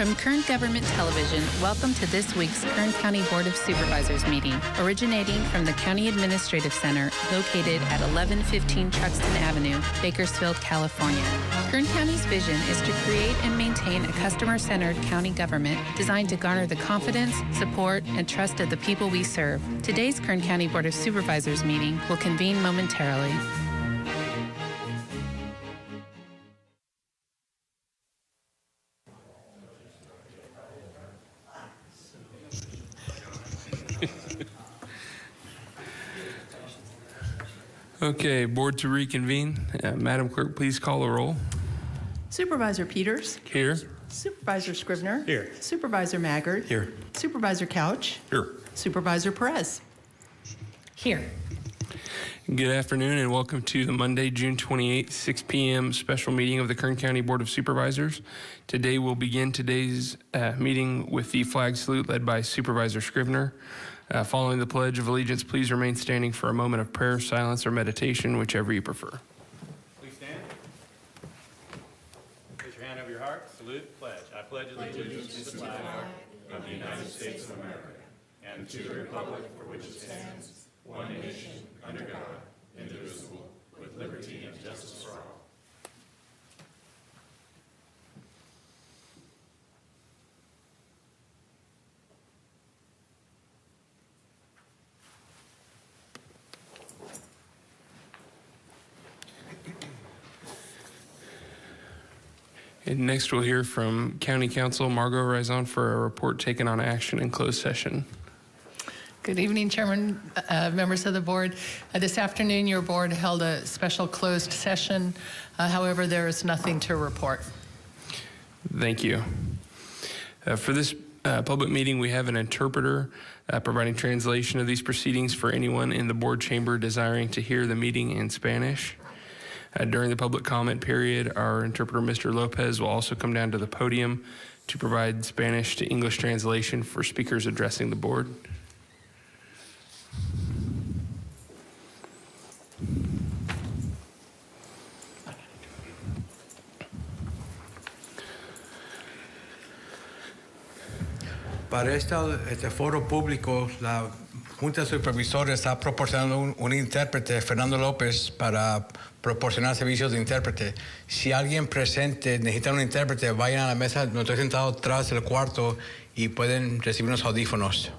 From Kern Government Television, welcome to this week's Kern County Board of Supervisors meeting, originating from the County Administrative Center located at 1115 Truxtun Avenue, Bakersfield, California. Kern County's vision is to create and maintain a customer-centered county government designed to garner the confidence, support, and trust of the people we serve. Today's Kern County Board of Supervisors meeting will convene momentarily. Okay, board to reconvene. Madam Clerk, please call the roll. Supervisor Peters. Here. Supervisor Scrivener. Here. Supervisor Maggard. Here. Supervisor Couch. Here. Supervisor Perez. Here. Good afternoon and welcome to the Monday, June 28th, 6 p.m. special meeting of the Kern County Board of Supervisors. Today we'll begin today's meeting with the flag salute led by Supervisor Scrivener. Following the Pledge of Allegiance, please remain standing for a moment of prayer, silence, or meditation, whichever you prefer. Please stand. Raise your hand over your heart. Salute. Pledge. I pledge allegiance to the flag of the United States of America and to the republic for which it stands, one nation, under God, indivisible, with liberty and justice for all. And next we'll hear from County Counsel Margot Raison for a report taken on action in closed session. Good evening, Chairman, members of the board. This afternoon, your board held a special closed session. However, there is nothing to report. Thank you. For this public meeting, we have an interpreter providing translation of these proceedings for anyone in the board chamber desiring to hear the meeting in Spanish. During the public comment period, our interpreter, Mr. Lopez, will also come down to the podium to provide Spanish to English translation for speakers addressing the board. Para este foro público, la Junta de Supervisores está proporcionando un intérprete, Fernando López, para proporcionar servicios de intérprete. Si alguien presente necesita un intérprete, vayan a la mesa, no estoy sentado atrás del cuarto y pueden recibir unos audífonos.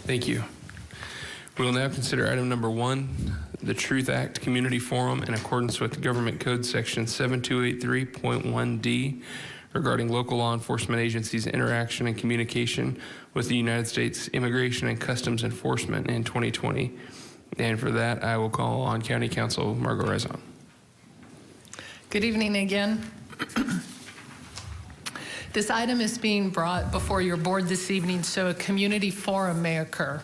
Thank you. We will now consider item number 1, the Truth Act Community Forum in accordance with Government Code Section 7283.1D regarding local law enforcement agencies' interaction and communication with the United States Immigration and Customs Enforcement in 2020. And for that, I will call on County Counsel Margot Raison. Good evening again. This item is being brought before your board this evening so a community forum may occur.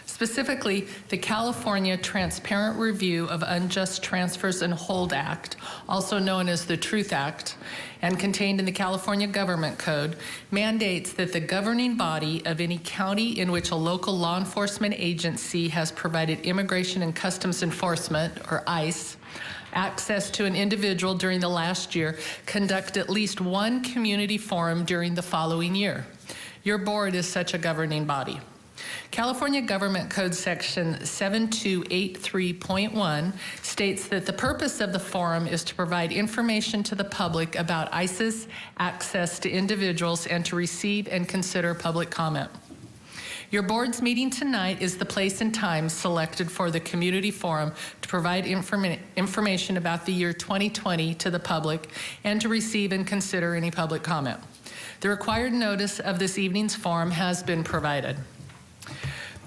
Specifically, the California Transparent Review of Unjust Transfers and Hold Act, also known as the Truth Act, and contained in the California Government Code, mandates that the governing body of any county in which a local law enforcement agency has provided Immigration and Customs Enforcement, or ICE, access to an individual during the last year, conduct at least one community forum during the following year. Your board is such a governing body. California Government Code Section 7283.1 states that the purpose of the forum is to provide information to the public about ICE's access to individuals and to receive and consider public comment. Your board's meeting tonight is the place and time selected for the community forum to provide information about the year 2020 to the public and to receive and consider any public comment. The required notice of this evening's forum has been provided.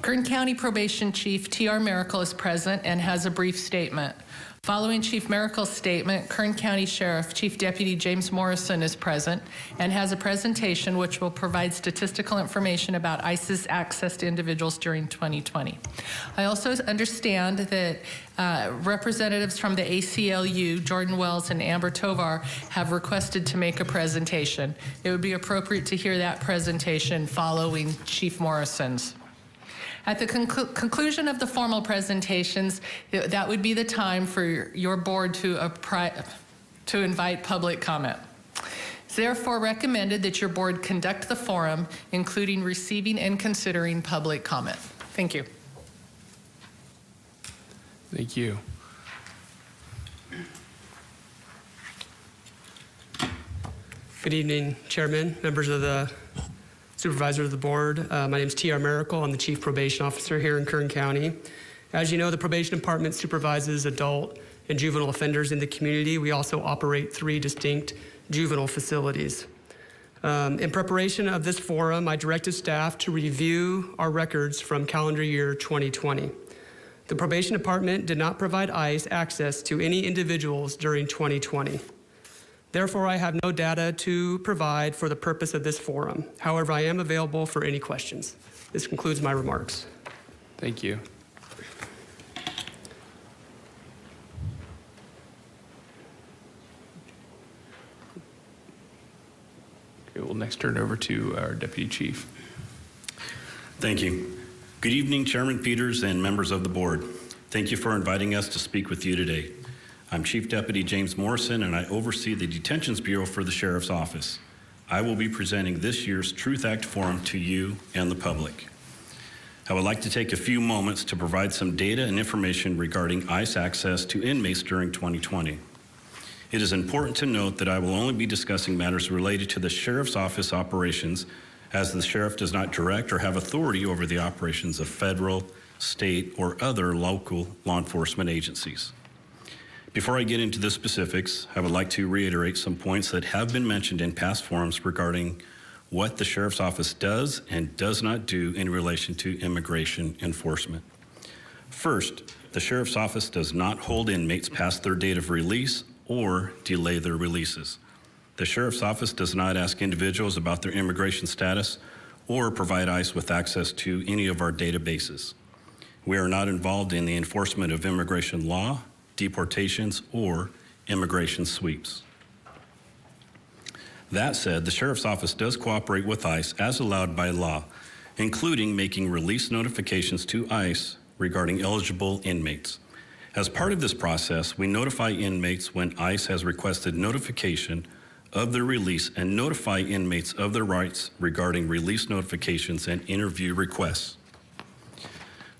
Kern County Probation Chief T.R. Miracle is present and has a brief statement. Following Chief Miracle's statement, Kern County Sheriff Chief Deputy James Morrison is present and has a presentation which will provide statistical information about ICE's access to individuals during 2020. I also understand that representatives from the ACLU, Jordan Wells and Amber Tovar, have requested to make a presentation. It would be appropriate to hear that presentation following Chief Morrison's. At the conclusion of the formal presentations, that would be the time for your board to invite public comment. It's therefore recommended that your board conduct the forum, including receiving and considering public comment. Thank you. Thank you. Good evening, Chairman, members of the Supervisors of the Board. My name is T.R. Miracle. I'm the Chief Probation Officer here in Kern County. As you know, the Probation Department supervises adult and juvenile offenders in the community. We also operate 3 distinct juvenile facilities. In preparation of this forum, I directed staff to review our records from calendar year 2020. The Probation Department did not provide ICE access to any individuals during 2020. Therefore, I have no data to provide for the purpose of this forum. However, I am available for any questions. This concludes my remarks. Thank you. Okay, we'll next turn it over to our Deputy Chief. Thank you. Good evening, Chairman Peters and members of the board. Thank you for inviting us to speak with you today. I'm Chief Deputy James Morrison, and I oversee the Detentions Bureau for the Sheriff's Office. I will be presenting this year's Truth Act Forum to you and the public. I would like to take a few moments to provide some data and information regarding ICE access to inmates during 2020. It is important to note that I will only be discussing matters related to the Sheriff's Office operations, as the Sheriff does not direct or have authority over the operations of federal, state, or other local law enforcement agencies. Before I get into the specifics, I would like to reiterate some points that have been mentioned in past forums regarding what the Sheriff's Office does and does not do in relation to immigration enforcement. First, the Sheriff's Office does not hold inmates past their date of release or delay their releases. The Sheriff's Office does not ask individuals about their immigration status or provide ICE with access to any of our databases. We are not involved in the enforcement of immigration law, deportations, or immigration sweeps. That said, the Sheriff's Office does cooperate with ICE as allowed by law, including making release notifications to ICE regarding eligible inmates. As part of this process, we notify inmates when ICE has requested notification of their release and notify inmates of their rights regarding release notifications and interview requests.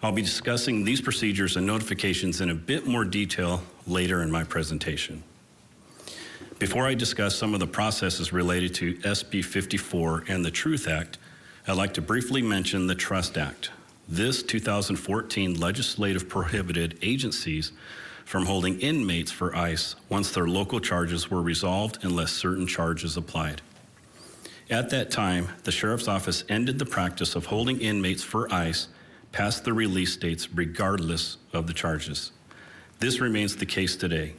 I'll be discussing these procedures and notifications in a bit more detail later in my presentation. Before I discuss some of the processes related to SB 54 and the Truth Act, I'd like to briefly mention the Trust Act. This 2014 legislative prohibited agencies from holding inmates for ICE once their local charges were resolved unless certain charges applied. At that time, the Sheriff's Office ended the practice of holding inmates for ICE past the release dates regardless of the charges. This remains the case today.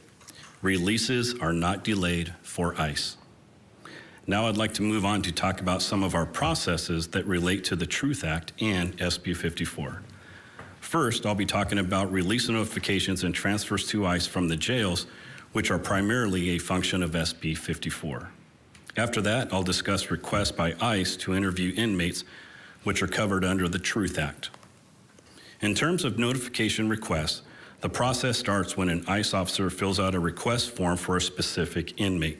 Releases are not delayed for ICE. Now I'd like to move on to talk about some of our processes that relate to the Truth Act and SB 54. First, I'll be talking about release notifications and transfers to ICE from the jails, which are primarily a function of SB 54. After that, I'll discuss requests by ICE to interview inmates, which are covered under the Truth Act. In terms of notification requests, the process starts when an ICE officer fills out a request form for a specific inmate.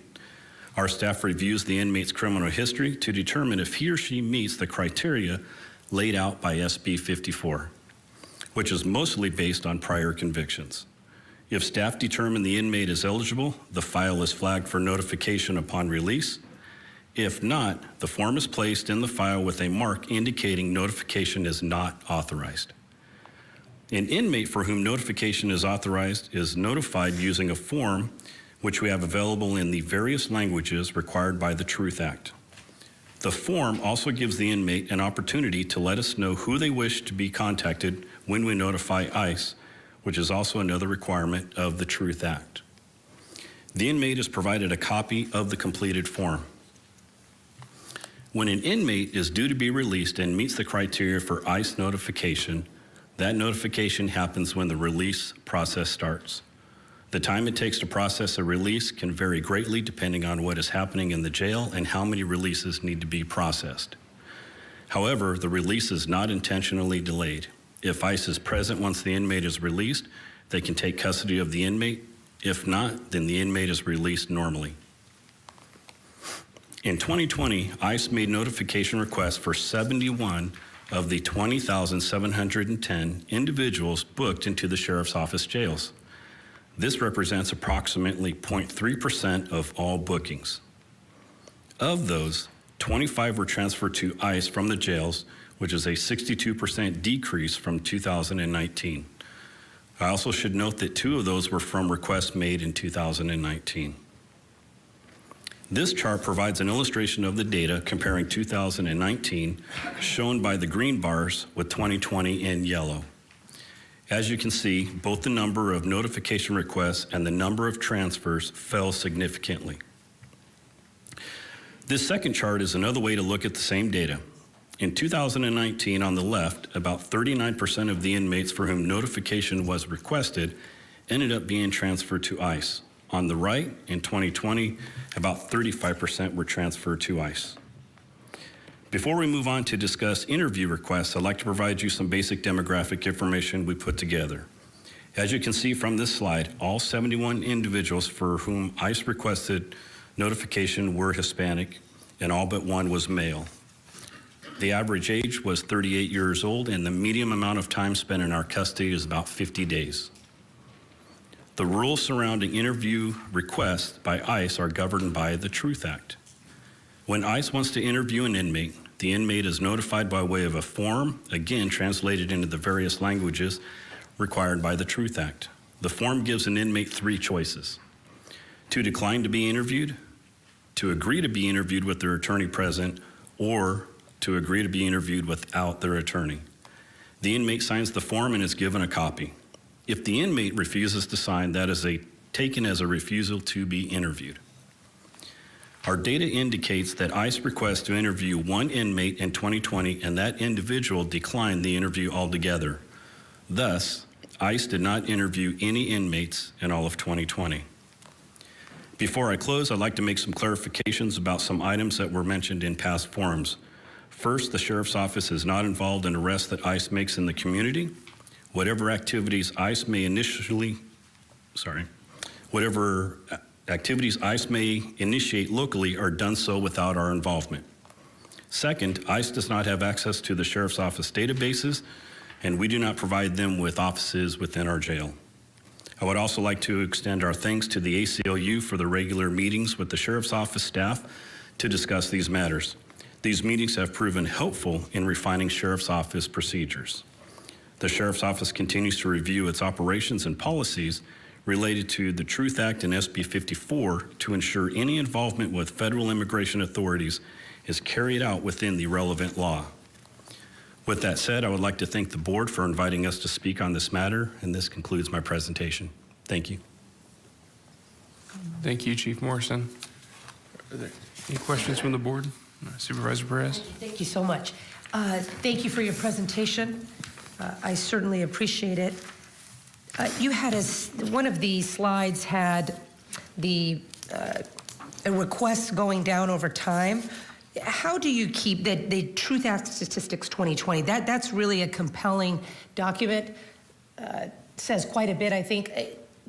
Our staff reviews the inmate's criminal history to determine if he or she meets the criteria laid out by SB 54, which is mostly based on prior convictions. If staff determine the inmate is eligible, the file is flagged for notification upon release. If not, the form is placed in the file with a mark indicating notification is not authorized. An inmate for whom notification is authorized is notified using a form which we have available in the various languages required by the Truth Act. The form also gives the inmate an opportunity to let us know who they wish to be contacted when we notify ICE, which is also another requirement of the Truth Act. The inmate is provided a copy of the completed form. When an inmate is due to be released and meets the criteria for ICE notification, that notification happens when the release process starts. The time it takes to process a release can vary greatly depending on what is happening in the jail and how many releases need to be processed. However, the release is not intentionally delayed. If ICE is present once the inmate is released, they can take custody of the inmate. If not, then the inmate is released normally. In 2020, ICE made notification requests for 71 of the 20,710 individuals booked into the Sheriff's Office jails. This represents approximately 0.3% of all bookings. Of those, 25 were transferred to ICE from the jails, which is a 62% decrease from 2019. I also should note that 2 of those were from requests made in 2019. This chart provides an illustration of the data comparing 2019, shown by the green bars, with 2020 in yellow. As you can see, both the number of notification requests and the number of transfers fell significantly. This second chart is another way to look at the same data. In 2019, on the left, about 39% of the inmates for whom notification was requested ended up being transferred to ICE. On the right, in 2020, about 35% were transferred to ICE. Before we move on to discuss interview requests, I'd like to provide you some basic demographic information we put together. As you can see from this slide, all 71 individuals for whom ICE requested notification were Hispanic, and all but 1 was male. The average age was 38 years old, and the median amount of time spent in our custody is about 50 days. The rules surrounding interview requests by ICE are governed by the Truth Act. When ICE wants to interview an inmate, the inmate is notified by way of a form, again translated into the various languages required by the Truth Act. The form gives an inmate 3 choices: to decline to be interviewed, to agree to be interviewed with their attorney present, or to agree to be interviewed without their attorney. The inmate signs the form and is given a copy. If the inmate refuses to sign, that is taken as a refusal to be interviewed. Our data indicates that ICE requests to interview 1 inmate in 2020, and that individual declined the interview altogether. Thus, ICE did not interview any inmates in all of 2020. Before I close, I'd like to make some clarifications about some items that were mentioned in past forums. First, the Sheriff's Office is not involved in arrests that ICE makes in the community. Whatever activities ICE may initiate locally are done so without our involvement. Second, ICE does not have access to the Sheriff's Office databases, and we do not provide them with offices within our jail. I would also like to extend our thanks to the ACLU for the regular meetings with the Sheriff's Office staff to discuss these matters. These meetings have proven helpful in refining Sheriff's Office procedures. The Sheriff's Office continues to review its operations and policies related to the Truth Act and SB 54 to ensure any involvement with federal immigration authorities is carried out within the relevant law. With that said, I would like to thank the board for inviting us to speak on this matter, and this concludes my presentation. Thank you. Thank you, Chief Morrison. Are there any questions from the board? Supervisor Perez? Thank you so much. Thank you for your presentation. I certainly appreciate it. You had one of the slides had the requests going down over time. How do you keep the Truth Act Statistics 2020? That's really a compelling document. Says quite a bit, I think.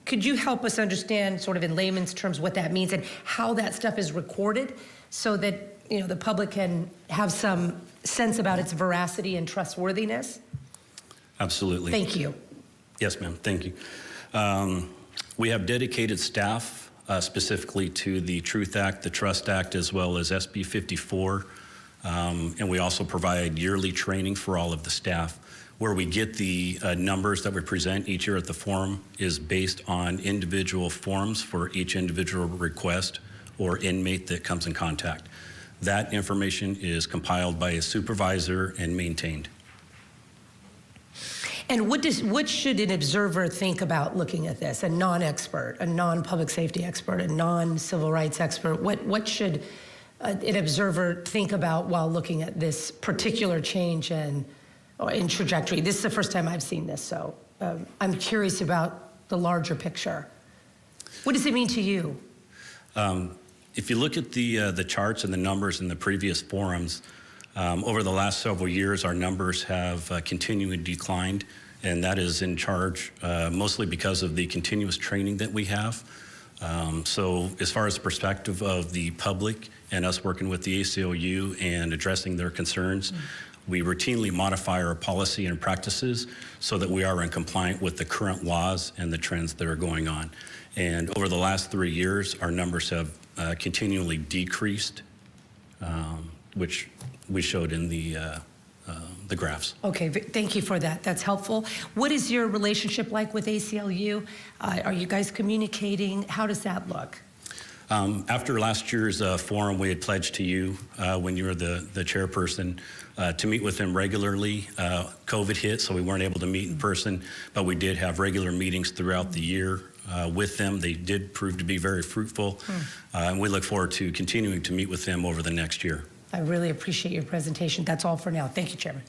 Could you help us understand, sort of in layman's terms, what that means and how that stuff is recorded, so that the public can have some sense about its veracity and trustworthiness? Absolutely. Thank you. Yes, ma'am. Thank you. We have dedicated staff specifically to the Truth Act, the Trust Act, as well as SB 54. And we also provide yearly training for all of the staff. Where we get the numbers that we present each year at the forum is based on individual forms for each individual request or inmate that comes in contact. That information is compiled by a supervisor and maintained. And what should an observer think about looking at this? A non-expert, a non-public safety expert, a non-civil rights expert? What should an observer think about while looking at this particular change in trajectory? This is the first time I've seen this, so I'm curious about the larger picture. What does it mean to you? If you look at the charts and the numbers in the previous forums, over the last several years, our numbers have continually declined, and that is in charge mostly because of the continuous training that we have. So as far as the perspective of the public and us working with the ACLU and addressing their concerns, we routinely modify our policy and practices so that we are in compliance with the current laws and the trends that are going on. And over the last 3 years, our numbers have continually decreased, which we showed in the graphs. Okay, thank you for that. That's helpful. What is your relationship like with ACLU? Are you guys communicating? How does that look? After last year's forum, we had pledged to you, when you were the chairperson, to meet with them regularly. COVID hit, so we weren't able to meet in person, but we did have regular meetings throughout the year with them. They did prove to be very fruitful, and we look forward to continuing to meet with them over the next year. I really appreciate your presentation. That's all for now. Thank you, Chairman.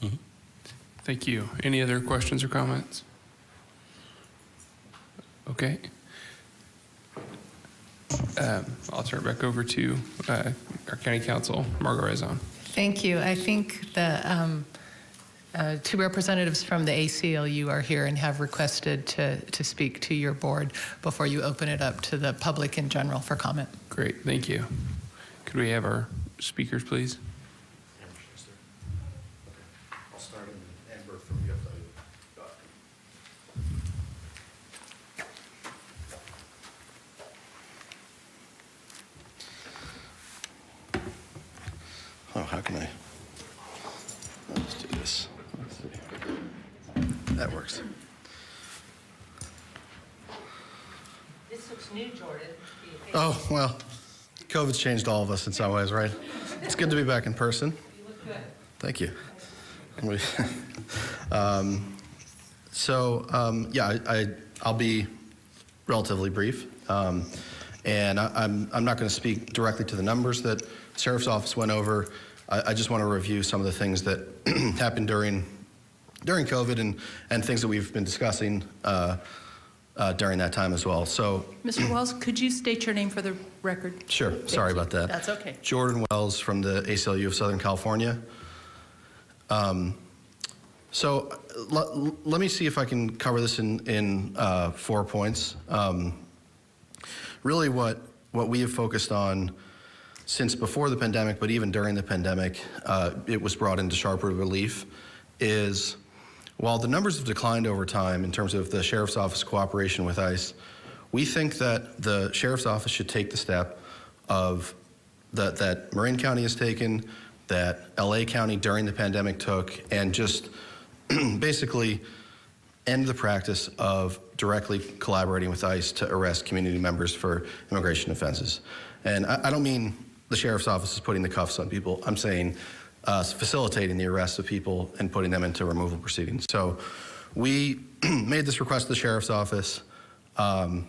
Thank you. Any other questions or comments? Okay. I'll turn it back over to our County Counsel, Margo Rezon. Thank you. I think the two representatives from the ACLU are here and have requested to speak to your board before you open it up to the public in general for comment. Great, thank you. Could we have our speakers, please? I'll start in Amber from UFW. Oh, how can I? Let's do this. Let's see. That works. This looks new, Jordan. Oh, well, COVID's changed all of us in some ways, right? It's good to be back in person. You look good. Thank you. I'll be relatively brief. And I'm not going to speak directly to the numbers that the Sheriff's Office went over. I just want to review some of the things that happened during COVID and things that we've been discussing during that time as well. So, Mr. Wells, could you state your name for the record? sure, sorry about that. That's okay. Jordan Wells from the ACLU of Southern California. Let me see if I can cover this in 4 points. Really what we have focused on since before the pandemic, but even during the pandemic, it was brought into sharper relief, is while the numbers have declined over time in terms of the Sheriff's Office cooperation with ICE, we think that the Sheriff's Office should take the step of that Marin County has taken, that LA County during the pandemic took, and just basically end the practice of directly collaborating with ICE to arrest community members for immigration offenses. And I don't mean the Sheriff's Office is putting the cuffs on people. I'm saying facilitating the arrest of people and putting them into removal proceedings. So we made this request to the Sheriff's Office, and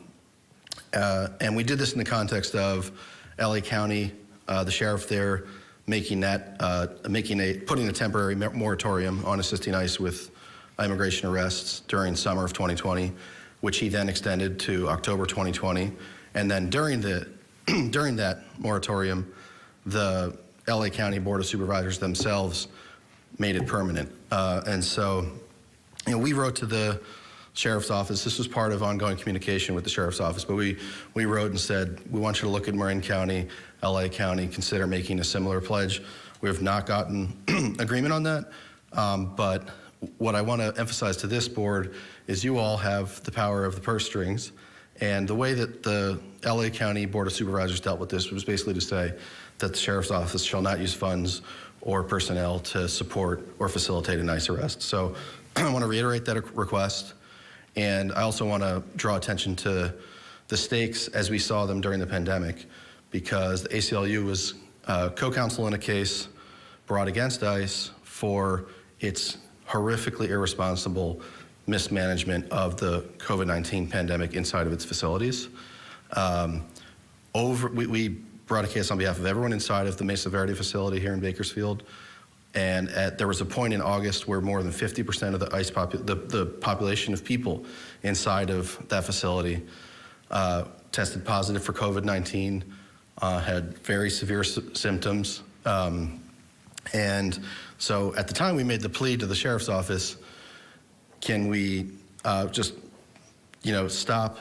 we did this in the context of LA County, the sheriff there putting a temporary moratorium on assisting ICE with immigration arrests during summer of 2020, which he then extended to October 2020. And then during that moratorium, the LA County Board of Supervisors themselves made it permanent. And so, we wrote to the Sheriff's Office. This was part of ongoing communication with the Sheriff's Office, but we wrote and said, we want you to look at Marin County, LA County, consider making a similar pledge. We have not gotten agreement on that, but what I want to emphasize to this board is you all have the power of the purse strings, and the way that the LA County Board of Supervisors dealt with this was basically to say that the Sheriff's Office shall not use funds or personnel to support or facilitate a ICE arrest. So I want to reiterate that request, and I also want to draw attention to the stakes as we saw them during the pandemic, because the ACLU was co-counsel in a case brought against ICE for its horrifically irresponsible mismanagement of the COVID-19 pandemic inside of its facilities. We brought a case on behalf of everyone inside of the Mesa Verde facility here in Bakersfield, and there was a point in August where more than 50% of the ICE the population of people inside of that facility tested positive for COVID-19, had very severe symptoms, and so at the time we made the plea to the Sheriff's Office, can we just, stop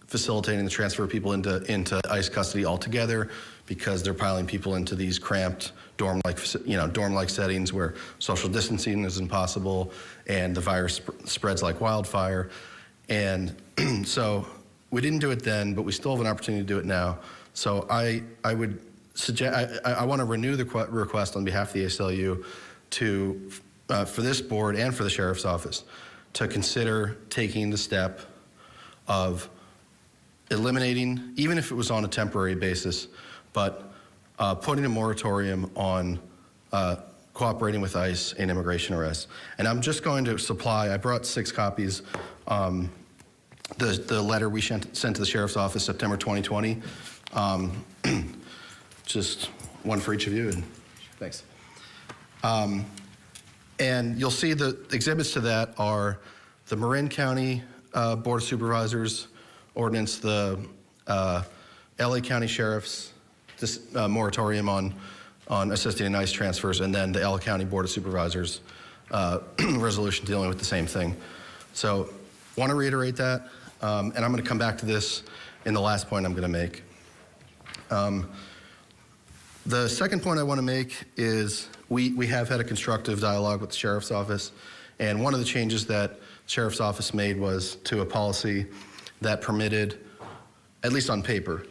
facilitating the transfer of people into ICE custody altogether, because they're piling people into these cramped dorm-like settings where social distancing is impossible and the virus spreads like wildfire. And so we didn't do it then, but we still have an opportunity to do it now. So I would suggest, I want to renew the request on behalf of the ACLU to, for this board and for the Sheriff's Office, to consider taking the step of eliminating, even if it was on a temporary basis, but putting a moratorium on cooperating with ICE in immigration arrests. And I'm just going to supply, I brought 6 copies, the letter we sent to the Sheriff's Office September 2020, just one for each of you, and thanks. And you'll see the exhibits to that are the Marin County Board of Supervisors ordinance, the LA County Sheriff's moratorium on assisting in ICE transfers, and then the LA County Board of Supervisors resolution dealing with the same thing. So want to reiterate that, and I'm going to come back to this in the last point I'm going to make. The second point I want to make is we have had a constructive dialogue with the Sheriff's Office, and one of the changes that the Sheriff's Office made was to a policy that permitted, at least on paper,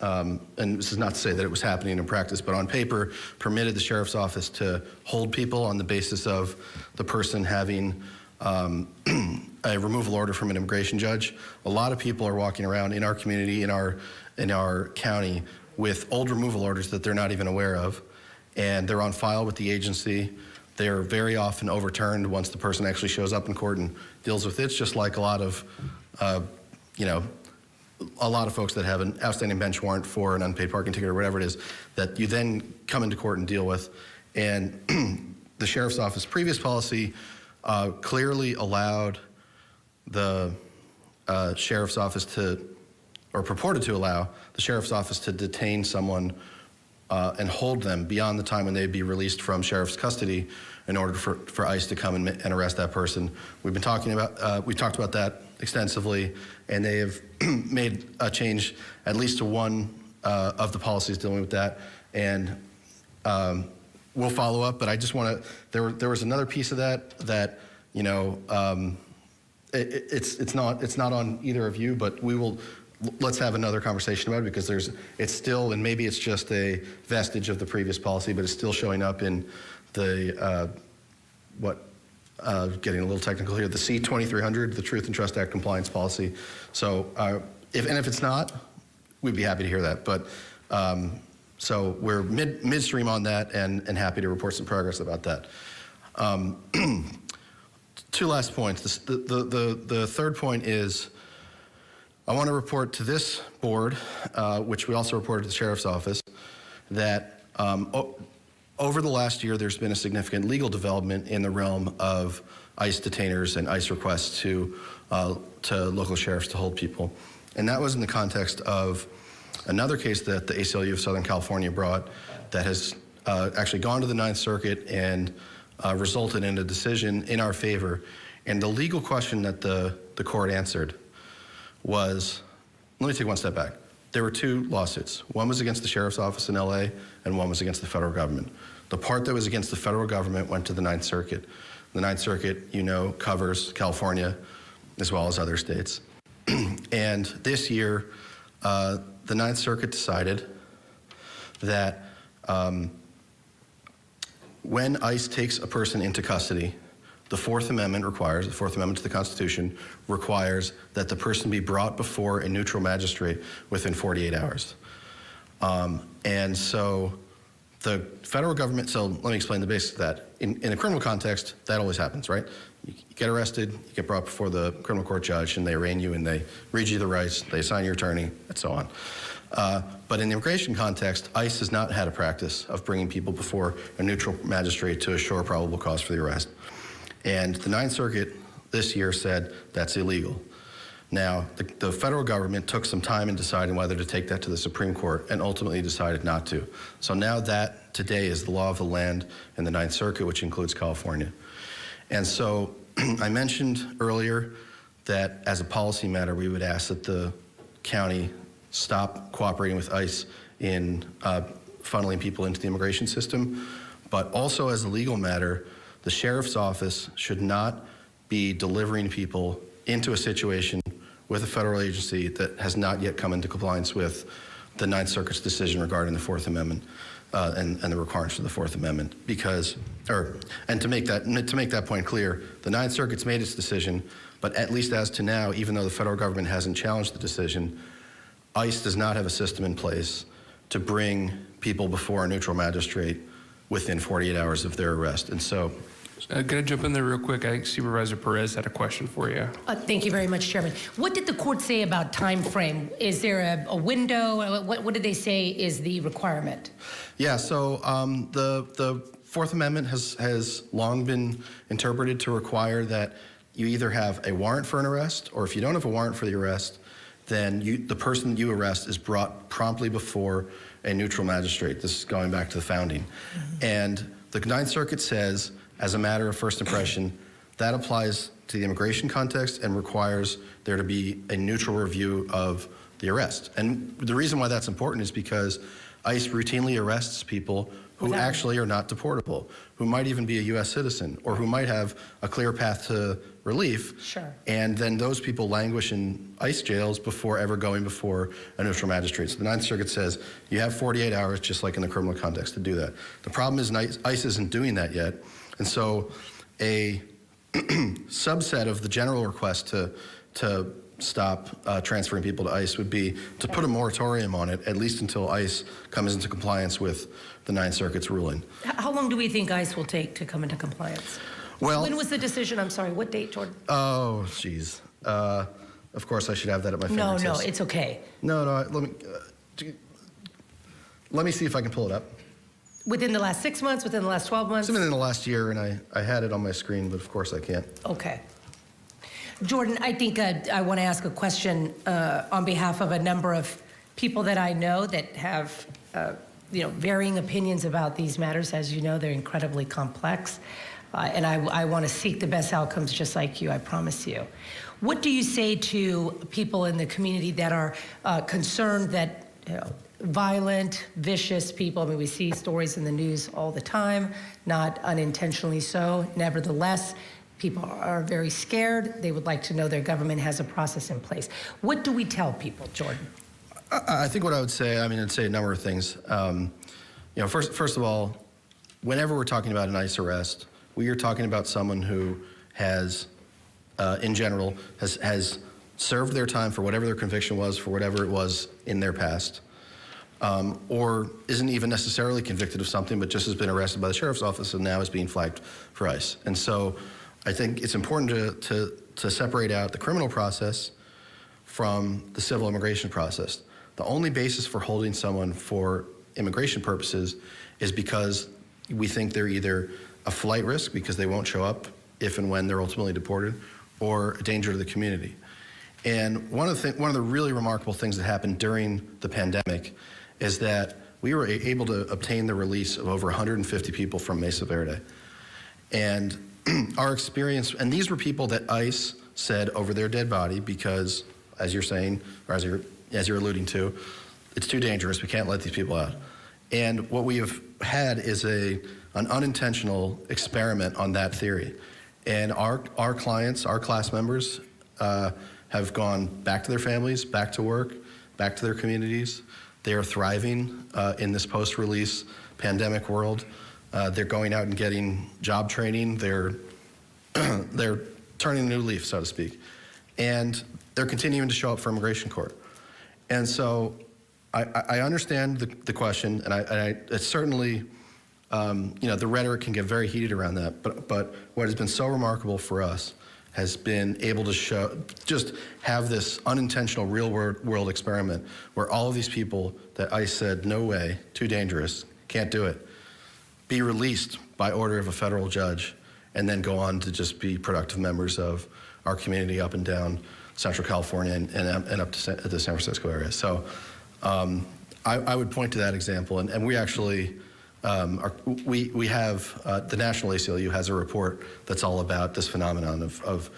and this is not to say that it was happening in practice, but on paper, permitted the Sheriff's Office to hold people on the basis of the person having a removal order from an immigration judge. A lot of people are walking around in our community, in our county, with old removal orders that they're not even aware of, and they're on file with the agency. They're very often overturned once the person actually shows up in court and deals with it. It's just like a lot of folks that have an outstanding bench warrant for an unpaid parking ticket or whatever it is that you then come into court and deal with. And the Sheriff's Office previous policy clearly allowed the Sheriff's Office to, or purported to allow the Sheriff's Office to detain someone and hold them beyond the time when they'd be released from Sheriff's custody in order for ICE to come and arrest that person. We've been talking about, we talked about that extensively, and they have made a change at least to one of the policies dealing with that, and we'll follow up. But I just want to, there was another piece of that you know, it's not on either of you, but we will. Let's have another conversation about it, because it's still, and maybe it's just a vestige of the previous policy, but it's still showing up in the, getting a little technical here, the C-2300, the Truth and Trust Act compliance policy. So if it's not, we'd be happy to hear that. But so we're midstream on that, and happy to report some progress about that. 2 last points. The third point is, I want to report to this board, which we also reported to the Sheriff's Office, that over the last year, there's been a significant legal development in the realm of ICE detainers and ICE requests to local sheriffs to hold people. And that was in the context of another case that the ACLU of Southern California brought that has actually gone to the Ninth Circuit and resulted in a decision in our favor. And the legal question that the court answered was, let me take one step back. There were 2 lawsuits. One was against the Sheriff's Office in LA, and one was against the federal government. The part that was against the federal government went to the Ninth Circuit. The Ninth Circuit, you know, covers California as well as other states. And this year, the Ninth Circuit decided that when ICE takes a person into custody, the Fourth Amendment to the Constitution requires that the person be brought before a neutral magistrate within 48 hours. And so the federal government, so let me explain the basics of that. In a criminal context, that always happens, right? You get arrested, you get brought before the criminal court judge, and they arraign you, and they read you the rights, they assign your attorney, and so on. But in the immigration context, ICE has not had a practice of bringing people before a neutral magistrate to assure probable cause for the arrest. And the Ninth Circuit this year said that's illegal. Now, the federal government took some time in deciding whether to take that to the Supreme Court and ultimately decided not to. So now that today is the law of the land in the Ninth Circuit, which includes California. And so I mentioned earlier that as a policy matter, we would ask that the county stop cooperating with ICE in funneling people into the immigration system, but also as a legal matter, the sheriff's office should not be delivering people into a situation with a federal agency that has not yet come into compliance with the Ninth Circuit's decision regarding the Fourth Amendment and the requirements for the Fourth Amendment. And to make that point clear, the Ninth Circuit's made its decision, but at least as to now, even though the federal government hasn't challenged the decision, ICE does not have a system in place to bring people before a neutral magistrate within 48 hours of their arrest. And so, Could I jump in there real quick? I think Supervisor Perez had a question for you. Thank you very much, Chairman. What did the court say about time frame? Is there a window? What did they say is the requirement? yeah, so the Fourth Amendment has long been interpreted to require that you either have a warrant for an arrest, or if you don't have a warrant for the arrest, then the person you arrest is brought promptly before a neutral magistrate. This is going back to the founding. Mm-hmm. And the Ninth Circuit says, as a matter of first impression, that applies to the immigration context and requires there to be a neutral review of the arrest. And the reason why that's important is because ICE routinely arrests people who actually are not deportable, who might even be a U.S. citizen, or who might have a clear path to relief. Sure. And then those people languish in ICE jails before ever going before a neutral magistrate. So the Ninth Circuit says you have 48 hours, just like in the criminal context, to do that. The problem is ICE isn't doing that yet. And so a subset of the general request to stop transferring people to ICE would be to put a moratorium on it, at least until ICE comes into compliance with the Ninth Circuit's ruling. How long do we think ICE will take to come into compliance? Well, when was the decision? I'm sorry, what date, Jordan? Oh, geez. Of course, I should have that at my fingertips. No, it's okay. No, let me see if I can pull it up. Within the last 6 months, within the last 12 months? It's been in the last year, and I had it on my screen, but of course I can't. Okay. Jordan, I think I want to ask a question on behalf of a number of people that I know that have varying opinions about these matters. As you know, they're incredibly complex. And I want to seek the best outcomes just like you, I promise you. What do you say to people in the community that are concerned that violent, vicious people, I mean, we see stories in the news all the time, not unintentionally so. Nevertheless, people are very scared. They would like to know their government has a process in place. What do we tell people, Jordan? I think what I would say, I'd say a number of things. First of all, whenever we're talking about an ICE arrest, we are talking about someone who has, in general, has served their time for whatever their conviction was, for whatever it was in their past, or isn't even necessarily convicted of something, but just has been arrested by the sheriff's office and now is being flagged for ICE. And so I think it's important to separate out the criminal process from the civil immigration process. The only basis for holding someone for immigration purposes is because we think they're either a flight risk because they won't show up if and when they're ultimately deported, or a danger to the community. And one of the really remarkable things that happened during the pandemic is that we were able to obtain the release of over 150 people from Mesa Verde. And our experience, and these were people that ICE said over their dead body because, as you're saying, or as you're alluding to, it's too dangerous, we can't let these people out. And what we have had is an unintentional experiment on that theory. And our clients, our class members, have gone back to their families, back to work, back to their communities. They are thriving in this post-release pandemic world. They're going out and getting job training. They're turning a new leaf, so to speak. And they're continuing to show up for immigration court. And so I understand the question, and it's certainly, the rhetoric can get very heated around that. But what has been so remarkable for us has been able to have this unintentional real world experiment where all of these people that ICE said, no way, too dangerous, can't do it, be released by order of a federal judge, and then go on to just be productive members of our community up and down Central California and up to the San Francisco area. So I would point to that example, and we actually, we have, the National ACLU has a report that's all about this phenomenon of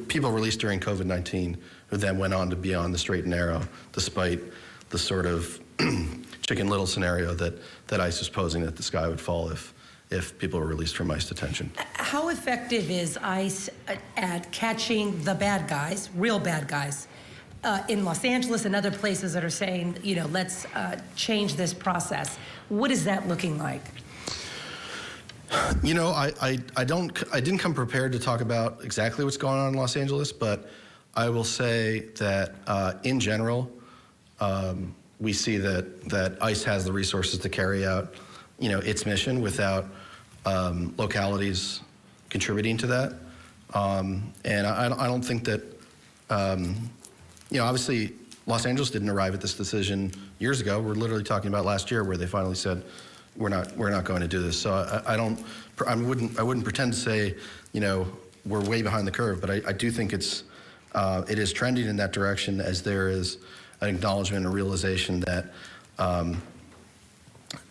people released during COVID-19 who then went on to be on the straight and narrow, despite the sort of Chicken Little scenario that ICE was posing, that the sky would fall if people were released from ICE detention. How effective is ICE at catching the bad guys, real bad guys, in Los Angeles and other places that are saying, you know, let's change this process? What is that looking like? You know, I didn't come prepared to talk about exactly what's going on in Los Angeles, but I will say that in general, we see that ICE has the resources to carry out, you know, its mission without localities contributing to that. And I don't think that, you know, obviously Los Angeles didn't arrive at this decision years ago. We're literally talking about last year where they finally said, we're not going to do this. So I wouldn't pretend to say, you know, we're way behind the curve, but I do think it is trending in that direction, as there is an acknowledgement and realization that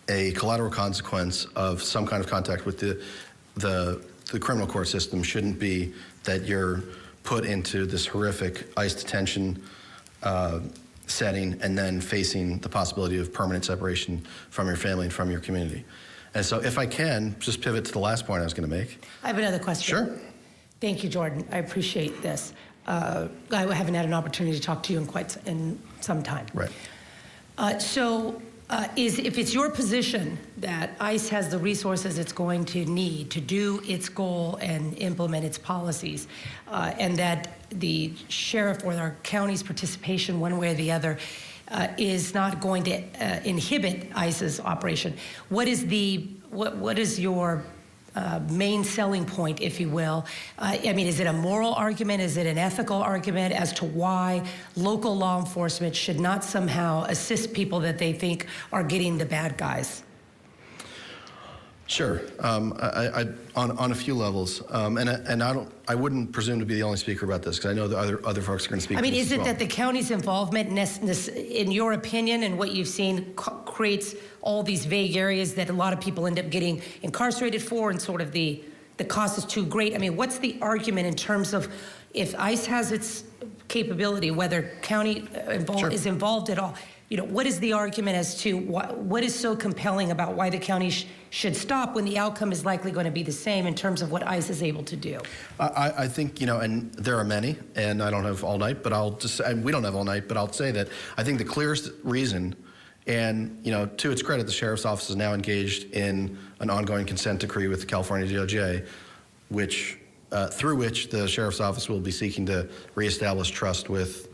a collateral consequence of some kind of contact with the criminal court system shouldn't be that you're put into this horrific ICE detention setting and then facing the possibility of permanent separation from your family and from your community. And so if I can, just pivot to the last point I was going to make. I have another question. Sure. Thank you, Jordan. I appreciate this. I haven't had an opportunity to talk to you in some time. Right. If it's your position that ICE has the resources it's going to need to do its goal and implement its policies, and that the sheriff or our county's participation one way or the other is not going to inhibit ICE's operation, what is your main selling point, if you will? I mean, is it a moral argument? Is it an ethical argument as to why local law enforcement should not somehow assist people that they think are getting the bad guys? Sure. On a few levels, and I wouldn't presume to be the only speaker about this, because I know the other folks are going to speak. I mean, to this is as it well. that the county's involvement, in your opinion, and what you've seen, creates all these vague areas that a lot of people end up getting incarcerated for, and sort of the cost is too great? I mean, what's the argument in terms of if ICE has its capability, whether county is involved at all? You know, what is the argument as to what is so compelling about why the county should stop when the outcome is likely going to be the same in terms of what ICE is able to do? I think, you know, and there are many, and I don't have all night, but we don't have all night, but I'll say that I think the clearest reason, and, you know, to its credit, the Sheriff's Office is now engaged in an ongoing consent decree with the California DOJ, through which the Sheriff's Office will be seeking to reestablish trust with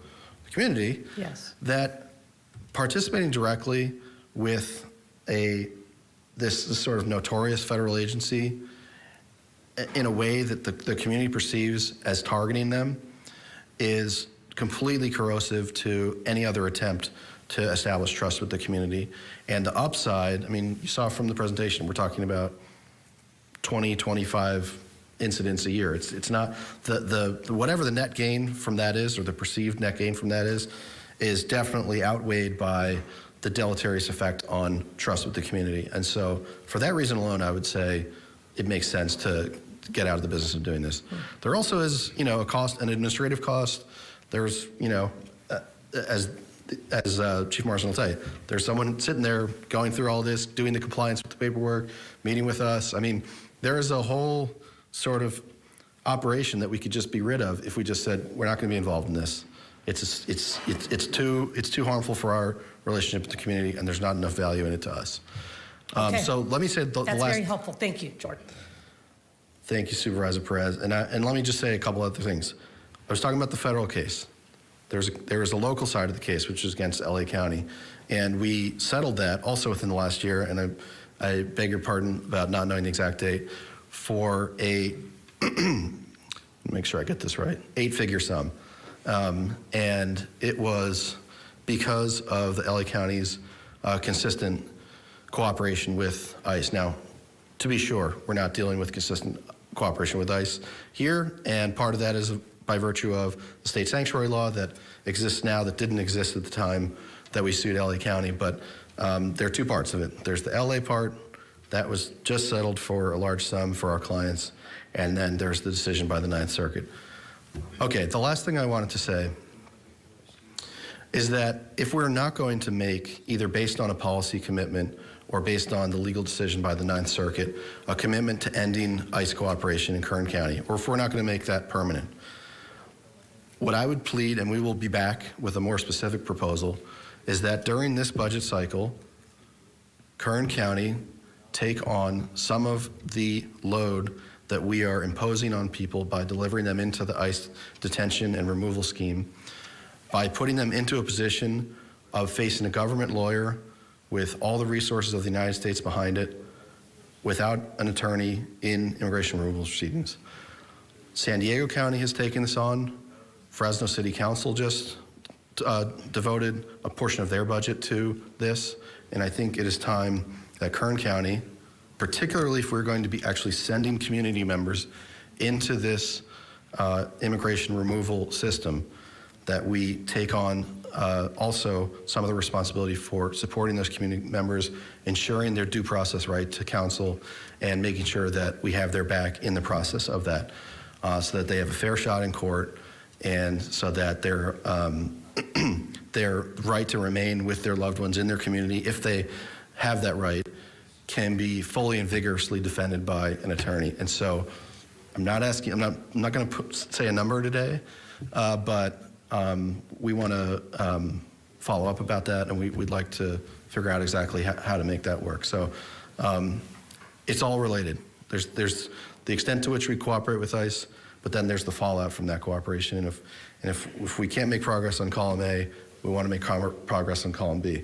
the community. Yes. That participating directly with this sort of notorious federal agency in a way that the community perceives as targeting them is completely corrosive to any other attempt to establish trust with the community. And the upside, I mean, you saw from the presentation, we're talking about 20, 25 incidents a year. It's not whatever the net gain from that is, or the perceived net gain from that is definitely outweighed by the deleterious effect on trust with the community. And so for that reason alone, I would say it makes sense to get out of the business of doing this. There also is, you know, an administrative cost. There's, you know, as Chief Marshall will tell you, there's someone sitting there going through all this, doing the compliance with the paperwork, meeting with us. I mean, there is a whole sort of operation that we could just be rid of if we just said, we're not going to be involved in this. It's too harmful for our relationship with the community, and there's not enough value in it to us. Okay. So let me say the That's last. very helpful. Thank you, Jordan. Thank you, Supervisor Perez. And let me just say a couple other things. I was talking about the federal case. There is a local side of the case, which is against LA County, and we settled that also within the last year. And I beg your pardon about not knowing the exact date, for a make sure I get this right, 8-figure sum. And it was because of the LA County's consistent cooperation with ICE. Now, to be sure, we're not dealing with consistent cooperation with ICE here, and part of that is by virtue of the state sanctuary law that exists now that didn't exist at the time that we sued LA County. But there are two parts of it. There's the LA part that was just settled for a large sum for our clients, and then there's the decision by the Ninth Circuit. Okay, the last thing I wanted to say is that if we're not going to make, either based on a policy commitment or based on the legal decision by the Ninth Circuit, a commitment to ending ICE cooperation in Kern County, or if we're not going to make that permanent, what I would plead, and we will be back with a more specific proposal, is that during this budget cycle, Kern County take on some of the load that we are imposing on people by delivering them into the ICE detention and removal scheme, by putting them into a position of facing a government lawyer with all the resources of the United States behind it, without an attorney in immigration removal proceedings. San Diego County has taken this on. Fresno City Council just devoted a portion of their budget to this, and I think it is time that Kern County, particularly if we're going to be actually sending community members into this immigration removal system, that we take on also some of the responsibility for supporting those community members, ensuring their due process right to counsel, and making sure that we have their back in the process of that, so that they have a fair shot in court, and so that their their right to remain with their loved ones in their community, if they have that right, can be fully and vigorously defended by an attorney. And so I'm not going to say a number today, but we want to follow up about that, and we'd like to figure out exactly how to make that work. So it's all related. There's the extent to which we cooperate with ICE, but then there's the fallout from that cooperation. And if we can't make progress on column A, we want to make progress on column B,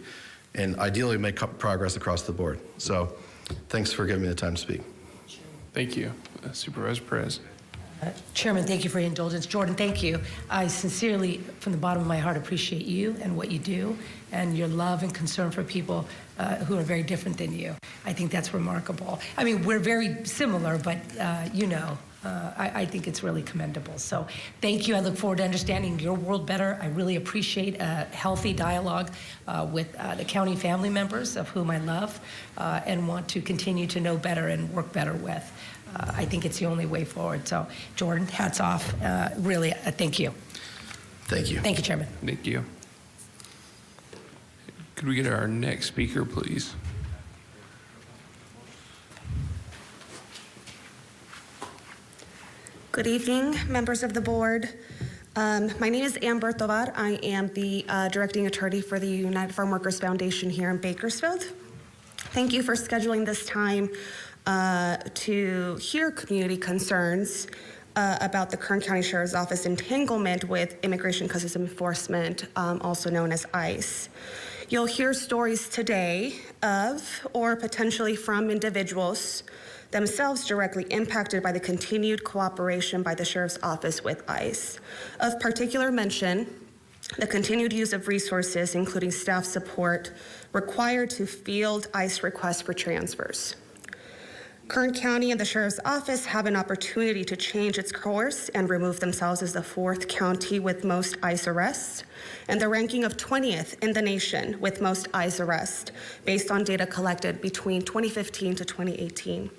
and ideally make progress across the board. So thanks for giving me the time to speak. Thank you. Supervisor Perez. Chairman, thank you for your indulgence. Jordan, thank you. I sincerely, from the bottom of my heart, appreciate you and what you do and your love and concern for people who are very different than you. I think that's remarkable. I mean, we're very similar, but I think it's really commendable. So thank you. I look forward to understanding your world better. I really appreciate a healthy dialogue with the county family members, of whom I love and want to continue to know better and work better with. I think it's the only way forward. So, Jordan, hats off. Really, thank you. Thank you. Thank you, Chairman. Thank you. Could we get our next speaker, please? Good evening, members of the board. My name is Amber Tovar. I am the directing attorney for the United Farm Workers Foundation here in Bakersfield. Thank you for scheduling this time to hear community concerns about the Kern County Sheriff's Office entanglement with Immigration Customs Enforcement, also known as ICE. You'll hear stories today of, or potentially from, individuals themselves directly impacted by the continued cooperation by the Sheriff's Office with ICE. Of particular mention, the continued use of resources, including staff support, required to field ICE requests for transfers. Kern County and the Sheriff's Office have an opportunity to change its course and remove themselves as the 4th county with most ICE arrests and the ranking of 20th in the nation with most ICE arrests based on data collected between 2015 to 2018.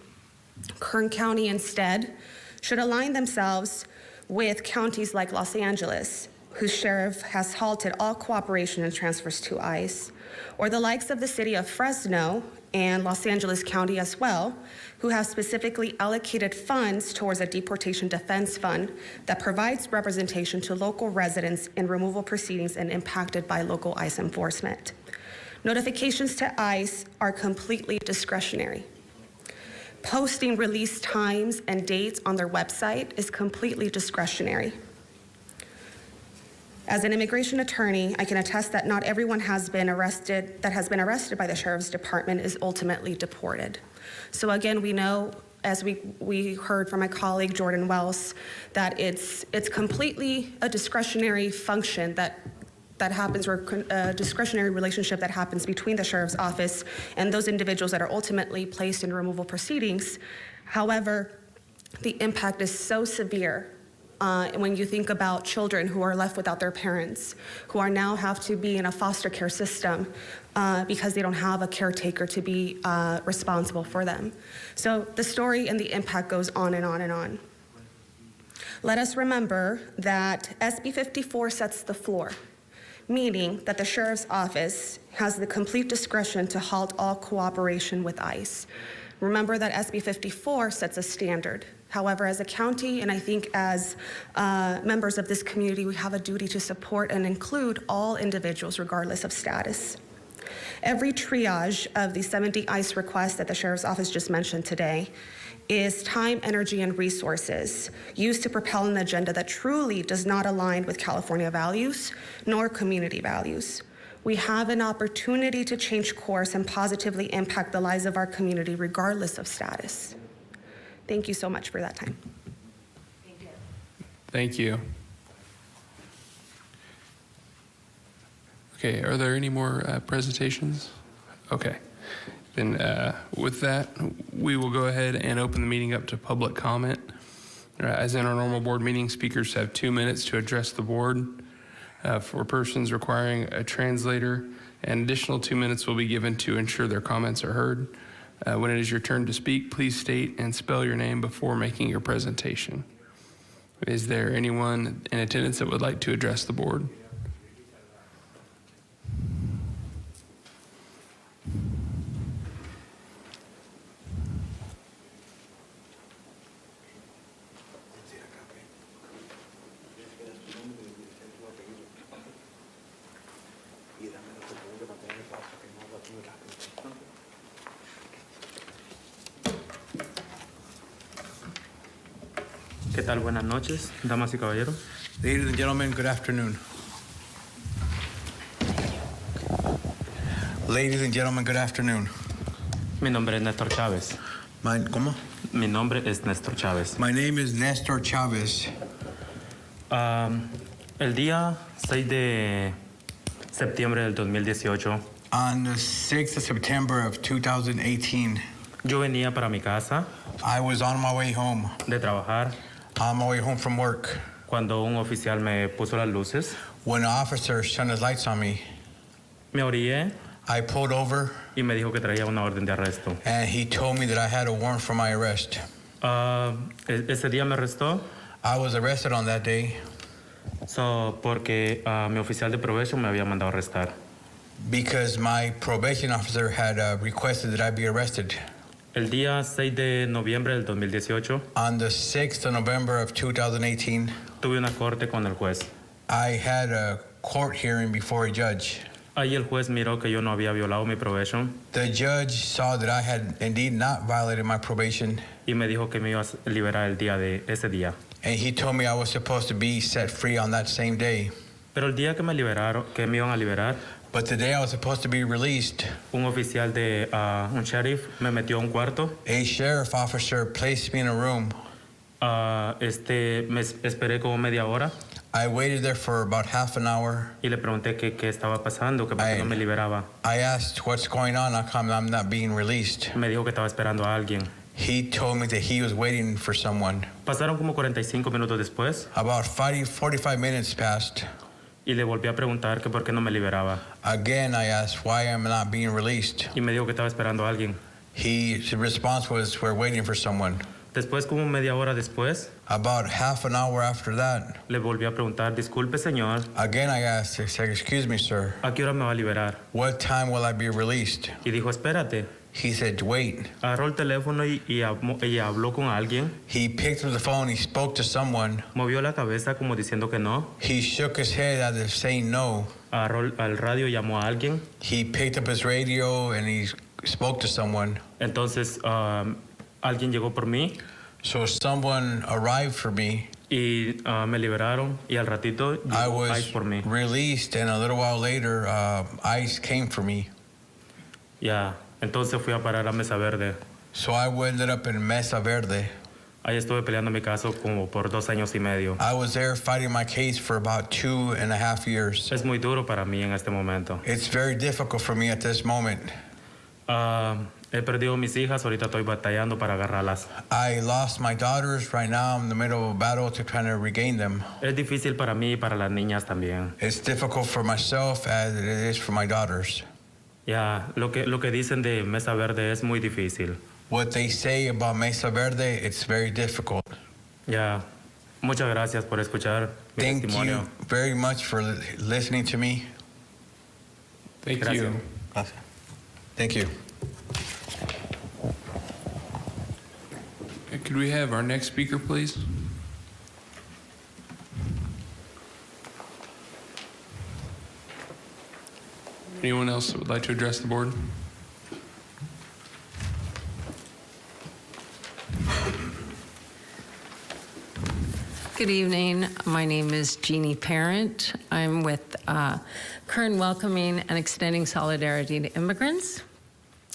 Kern County instead should align themselves with counties like Los Angeles, whose sheriff has halted all cooperation and transfers to ICE, or the likes of the city of Fresno and Los Angeles County as well, who have specifically allocated funds towards a deportation defense fund that provides representation to local residents in removal proceedings and impacted by local ICE enforcement. Notifications to ICE are completely discretionary. Posting release times and dates on their website is completely discretionary. As an immigration attorney, I can attest that not everyone that has been arrested by the Sheriff's Department is ultimately deported. So again, we know, as we heard from my colleague Jordan Wells, that it's completely a discretionary function that happens, or a discretionary relationship that happens between the Sheriff's Office and those individuals that are ultimately placed in removal proceedings. However, the impact is so severe when you think about children who are left without their parents, who are now have to be in a foster care system because they don't have a caretaker to be responsible for them. So the story and the impact goes on and on and on. Let us remember that SB 54 sets the floor. meaning that the Sheriff's Office has the complete discretion to halt all cooperation with ICE. Remember that SB 54 sets a standard. However, as a county, and I think as members of this community, we have a duty to support and include all individuals regardless of status. Every triage of the 70 ICE requests that the Sheriff's Office just mentioned today is time, energy, and resources used to propel an agenda that truly does not align with California values nor community values. We have an opportunity to change course and positively impact the lives of our community regardless of status. Thank you so much for that time. Thank you. Okay, are there any more presentations? Okay. Then with that, we will go ahead and open the meeting up to public comment. As in our normal board meeting, speakers have 2 minutes to address the board. For persons requiring a translator, an additional 2 minutes will be given to ensure their comments are heard. When it is your turn to speak, please state and spell your name before making your presentation. Is there anyone in attendance that would like to address the board? ¿Qué tal? Buenas noches, damas y caballeros. Ladies and gentlemen, good afternoon. Ladies and gentlemen, good afternoon. Mi nombre es Néstor Chávez. ¿Cómo? Mi nombre es Néstor Chávez. My name is Nestor Chavez. El día 6 de septiembre del 2018, On the 6th of September of 2018, yo venía para mi casa I was on my way home. de trabajar On my way home from work cuando un oficial me puso las luces. when an officer shone his lights on me. Me orillé I pulled over y me dijo que traía una orden de arresto. and he told me that I had a warrant for my arrest. Ese día me arrestó I was arrested on that day porque mi oficial de probation me había mandado arrestar. because my probation officer had requested that I be arrested. El día 6 de noviembre del 2018, On the 6th of November of 2018, tuve una corte con el juez. I had a court hearing before a judge. Ahí el juez miró que yo no había violado mi probation The judge saw that I had indeed not violated my probation, y me dijo que me iba a liberar el día de ese día. and he told me I was supposed to be set free on that same day. Pero el día que me liberaron, que me iban a liberar, But the day I was supposed to be released, un oficial de un sheriff me metió a un cuarto. a sheriff officer placed me in a room. Me esperé como media hora I waited there for about half an hour. y le pregunté qué estaba pasando, que por qué no me liberaba. I asked, what's going on? How come I'm not being released? Me dijo que estaba esperando a alguien. He told me that he was waiting for someone. Pasaron como 45 minutos después About 45 minutes passed. y le volví a preguntar que por qué no me liberaba. Again, I asked why I'm not being released. Y me dijo que estaba esperando a alguien. His response was, we're waiting for someone. Después, como media hora después, About half an hour after that, le volví a preguntar, disculpe señor, again I asked, I said, excuse me, sir, ¿a qué hora me va a liberar? what time will I be released? Y dijo, espérate. He said, wait. Agarró el teléfono y habló con alguien. He picked up the phone, he spoke to someone. Movió la cabeza como diciendo que no. He shook his head as if saying no. Agarró al radio y llamó a alguien. He picked up his radio and he spoke to someone. Entonces, alguien llegó por mí So someone arrived for me. y me liberaron y al ratito I llegó was ICE por mí. released, and a little while later, ICE came for me. Ya, entonces fui a parar a Mesa Verde. So I ended up in Mesa Verde. Ahí estuve peleando mi caso como por 2 años y medio. I was there fighting my case for about 2.5 years. Es muy duro para mí en este momento. It's very difficult for me at this moment. He perdido mis hijas, ahorita estoy batallando para agarrarlas. I lost my daughters. Right now, I'm in the middle of a battle to try to regain them. Es difícil para mí y para las niñas también. It's difficult for myself as it is for my daughters. Ya, lo que dicen de Mesa Verde es muy difícil. What they say about Mesa Verde, it's very difficult. Ya, muchas gracias por escuchar mi Thank testimonio. you very much for listening to me. Thank Gracias. you. Gracias. Thank you. Could we have our next speaker, please? Anyone else that would like to address the board? Good evening. My name is Jeannie Parent. I'm with Kern Welcoming and Extending Solidarity to Immigrants.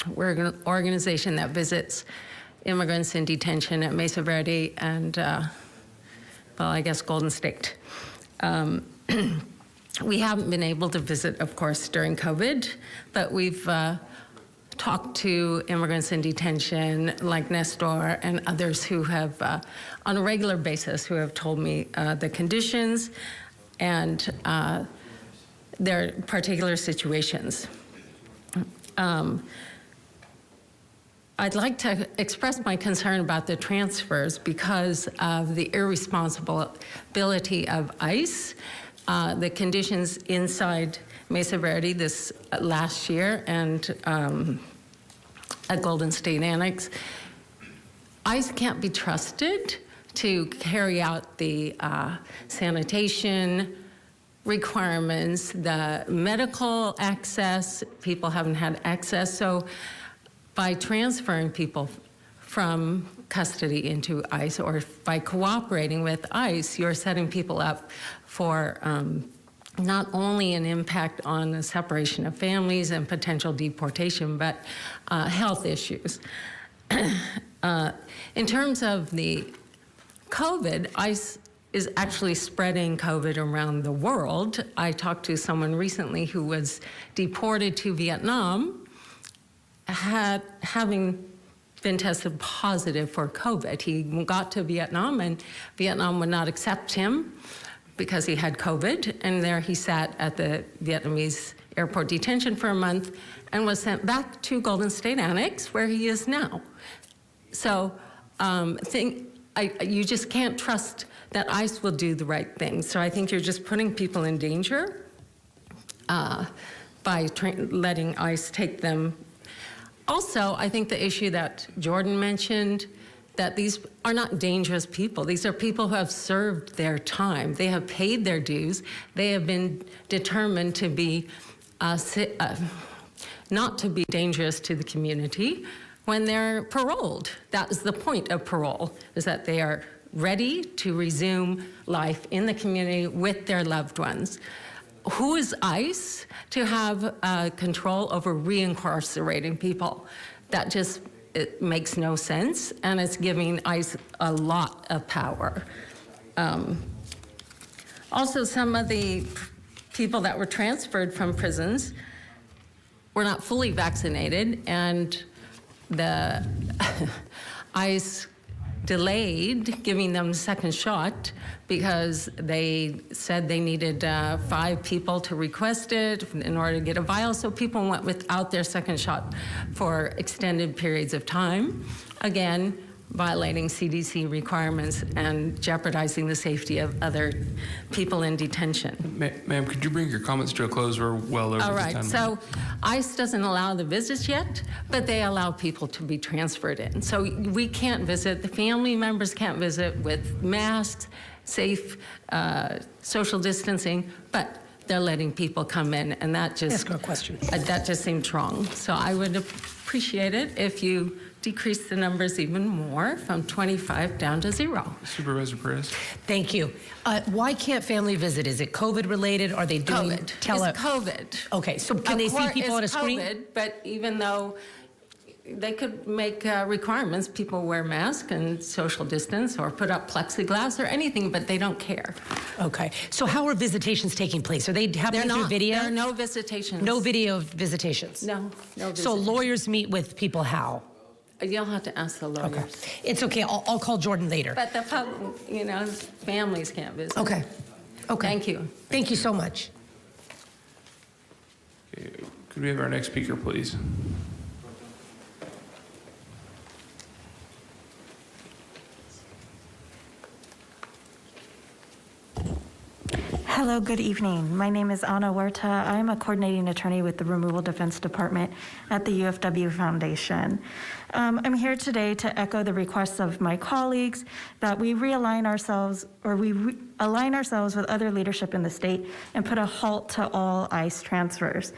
We're an organization that visits immigrants in detention at Mesa Verde and, well, I guess Golden State. We haven't been able to visit, of course, during COVID, but we've talked to immigrants in detention like Nestor and others who have, on a regular basis, who have told me the conditions and their particular situations. I'd like to express my concern about the transfers because of the irresponsibility of ICE, the conditions inside Mesa Verde this last year and at Golden State Annex. ICE can't be trusted to carry out the sanitation requirements, the medical access. People haven't had access. So by transferring people from custody into ICE or by cooperating with ICE, you're setting people up for not only an impact on the separation of families and potential deportation, but health issues. In terms of the COVID, ICE is actually spreading COVID around the world. I talked to someone recently who was deported to Vietnam, having been tested positive for COVID. He got to Vietnam and Vietnam would not accept him because he had COVID, and there he sat at the Vietnamese airport detention for a month and was sent back to Golden State Annex, where he is now. So you just can't trust that ICE will do the right thing. So I think you're just putting people in danger by letting ICE take them. Also, I think the issue that Jordan mentioned, that these are not dangerous people. These are people who have served their time. They have paid their dues. They have been determined to be not to be dangerous to the community when they're paroled. That is the point of parole, is that they are ready to resume life in the community with their loved ones. Who is ICE to have control over reincarcerating people? That just, it makes no sense, and it's giving ICE a lot of power. Also, some of the people that were transferred from prisons were not fully vaccinated, and the ICE delayed giving them a second shot because they said they needed 5 people to request it in order to get a vial. So people went without their second shot for extended periods of time. Again, violating CDC requirements and jeopardizing the safety of other people in detention. Ma'am, could you bring your comments to a close? We're well over All the right, time. so ICE doesn't allow the visits yet, but they allow people to be transferred in. So we can't visit, the family members can't visit with masks, safe social distancing, but they're letting people come in, and that just— Ask her a question. That just seemed wrong. So I would appreciate it if you decrease the numbers even more from 25 down to 0. Supervisor Perez. Thank you. Why can't family visit? Is it COVID related? Are they doing COVID. It's COVID. Okay, so can they see people on a screen? It's COVID, but even though they could make requirements, people wear masks and social distance or put up plexiglass or anything, but they don't care. Okay, so how are visitations taking place? Are they happening through video? There are no visitations. No video of visitations? No visitations. So lawyers meet with people how? You'll have to ask the lawyers. Okay, it's okay. I'll call Jordan later. But the public, families can't visit. Okay. Okay. Thank you. Thank you so much. Okay, could we have our next speaker, please? Hello. Hello, good evening. My name is Ana Huerta. I am a coordinating attorney with the Removal Defense Department at the UFW Foundation. I'm here today to echo the requests of my colleagues that we realign ourselves, or align ourselves with other leadership in the state and put a halt to all ICE transfers.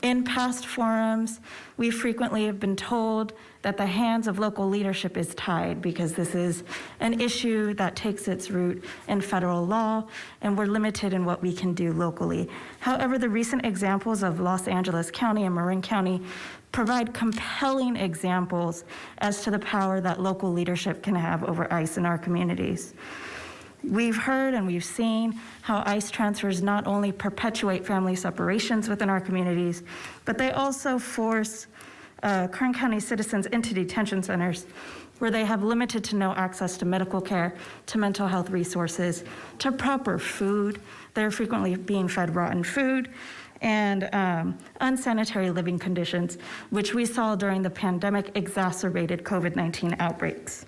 In past forums, we frequently have been told that the hands of local leadership is tied because this is an issue that takes its root in federal law, and we're limited in what we can do locally. However, the recent examples of Los Angeles County and Marin County provide compelling examples as to the power that local leadership can have over ICE in our communities. We've heard and we've seen how ICE transfers not only perpetuate family separations within our communities, but they also force Kern County citizens into detention centers where they have limited to no access to medical care, to mental health resources, to proper food. They're frequently being fed rotten food and unsanitary living conditions, which we saw during the pandemic exacerbated COVID-19 outbreaks.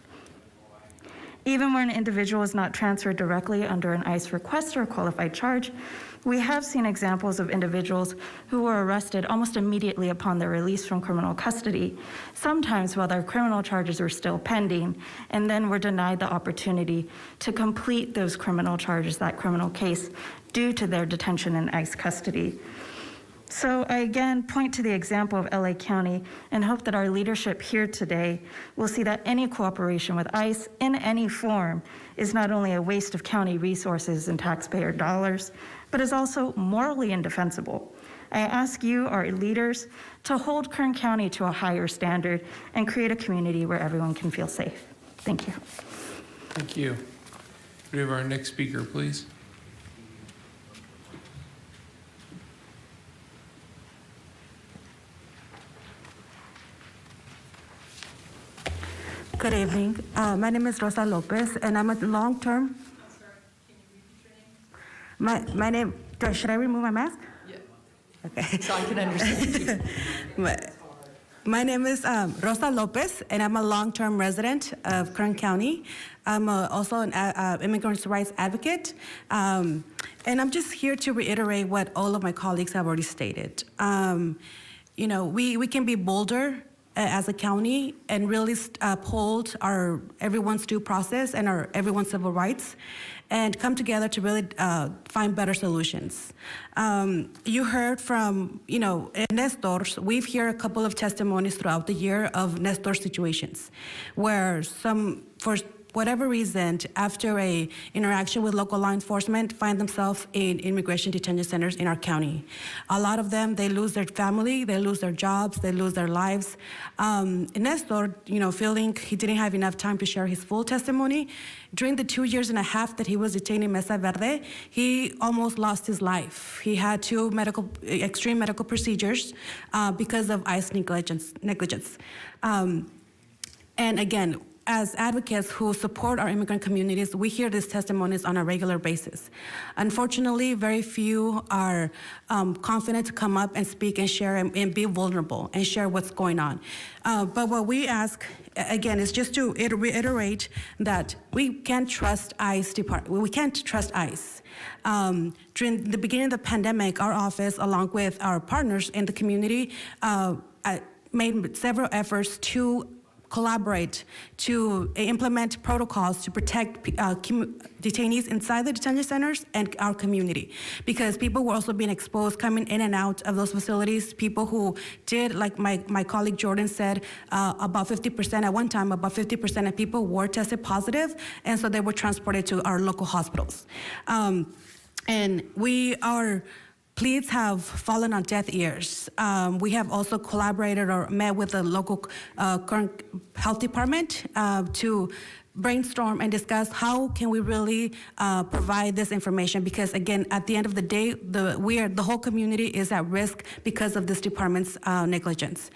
Even where an individual is not transferred directly under an ICE request or qualified charge, we have seen examples of individuals who were arrested almost immediately upon their release from criminal custody, sometimes while their criminal charges were still pending, and then were denied the opportunity to complete those criminal charges, that criminal case, due to their detention in ICE custody. So I again point to the example of LA County and hope that our leadership here today will see that any cooperation with ICE in any form is not only a waste of county resources and taxpayer dollars, but is also morally indefensible. I ask you, our leaders, to hold Kern County to a higher standard and create a community where everyone can feel safe. Thank you. Thank you. Could we have our next speaker, please? Good evening. My name is Rosa Lopez, and I'm a long-term. My name. Should I remove my mask? Yeah. Okay. So I can understand you. My name is Rosa Lopez, and I'm a long-term resident of Kern County. I'm also an immigrants' rights advocate, and I'm just here to reiterate what all of my colleagues have already stated. You know, we can be bolder as a county and really uphold everyone's due process and everyone's civil rights, and come together to really find better solutions. You heard from, Nestor's. We've heard a couple of testimonies throughout the year of Nestor situations where for whatever reason, after a interaction with local law enforcement, find themselves in immigration detention centers in our county. A lot of them, they lose their family, they lose their jobs, they lose their lives. Nestor, feeling he didn't have enough time to share his full testimony, during the 2.5 years that he was detained in Mesa Verde, he almost lost his life. He had 2 extreme medical procedures because of ICE negligence. And again, as advocates who support our immigrant communities, we hear these testimonies on a regular basis. Unfortunately, very few are confident to come up and speak and share and be vulnerable and share what's going on. But what we ask, again, is just to reiterate that we can't trust ICE department. We can't trust ICE. During the beginning of the pandemic, our office, along with our partners in the community, made several efforts to collaborate to implement protocols to protect detainees inside the detention centers and our community, because people were also being exposed coming in and out of those facilities. People who did, like my colleague Jordan said, about 50% at one time, about 50% of people were tested positive, and so they were transported to our local hospitals. And pleas have fallen on deaf ears. We have also collaborated or met with the local Kern health department to brainstorm and discuss how can we really provide this information, because again, at the end of the day, the whole community is at risk because of this department's negligence.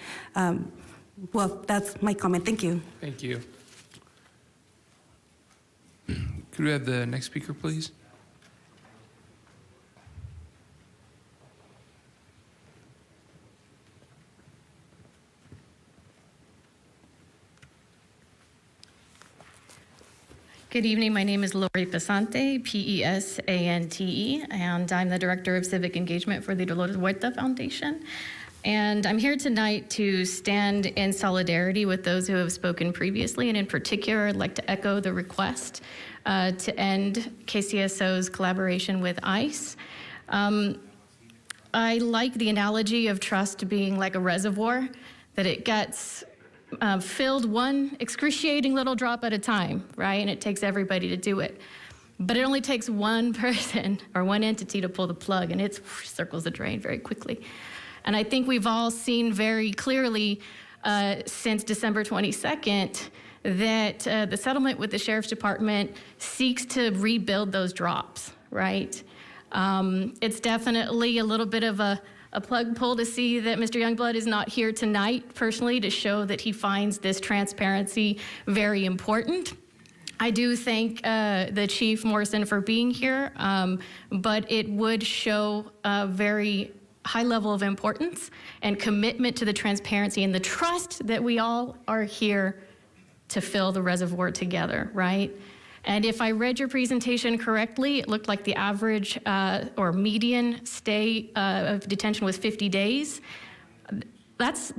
Well, that's my comment. Thank you. Thank you. Could we have the next speaker, please? Good evening. My name is Lori Pesante, Pesante, and I'm the Director of Civic Engagement for the Dolores Huerta Foundation. And I'm here tonight to stand in solidarity with those who have spoken previously, and in particular, I'd like to echo the request to end KCSO's collaboration with ICE. I like the analogy of trust being like a reservoir, that it gets filled one excruciating little drop at a time, right? And it takes everybody to do it. But it only takes one person or one entity to pull the plug, and it circles the drain very quickly. And I think we've all seen very clearly since December 22nd that the settlement with the Sheriff's Department seeks to rebuild those drops, right? It's definitely a little bit of a plug pull to see that Mr. Youngblood is not here tonight personally to show that he finds this transparency very important. I do thank the Chief Morrison for being here, but it would show a very high level of importance and commitment to the transparency and the trust that we all are here to fill the reservoir together, right? And if I read your presentation correctly, it looked like the average or median stay of detention was 50 days. That's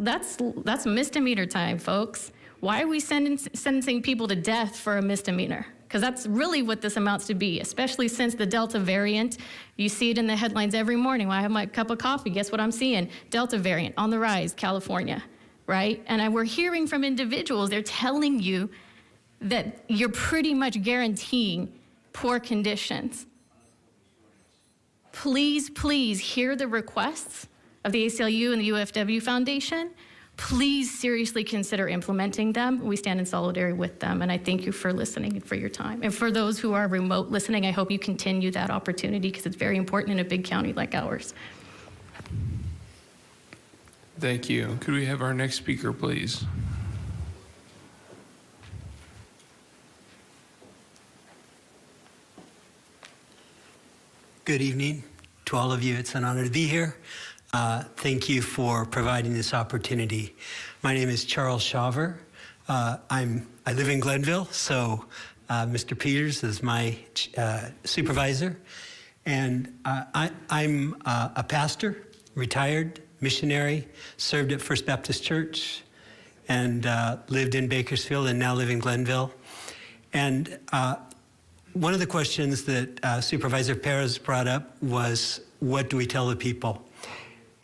misdemeanor time, folks. Why are we sentencing people to death for a misdemeanor? Because that's really what this amounts to be, especially since the Delta variant. You see it in the headlines every morning. When I have my cup of coffee, guess what I'm seeing? Delta variant on the rise, California, right? And we're hearing from individuals, they're telling you that you're pretty much guaranteeing poor conditions. Please, please hear the requests of the ACLU and the UFW Foundation. Please seriously consider implementing them. We stand in solidarity with them, and I thank you for listening and for your time. And for those who are remote listening, I hope you continue that opportunity because it's very important in a big county like ours. Thank you. Could we have our next speaker, please? Good evening to all of you. It's an honor to be here. Thank you for providing this opportunity. My name is Charles Shaver. I live in Glenville, so Mr. Peters is my supervisor. And I'm a pastor, retired missionary, served at First Baptist Church, and lived in Bakersfield and now live in Glenville. And one of the questions that Supervisor Perez brought up was, what do we tell the people?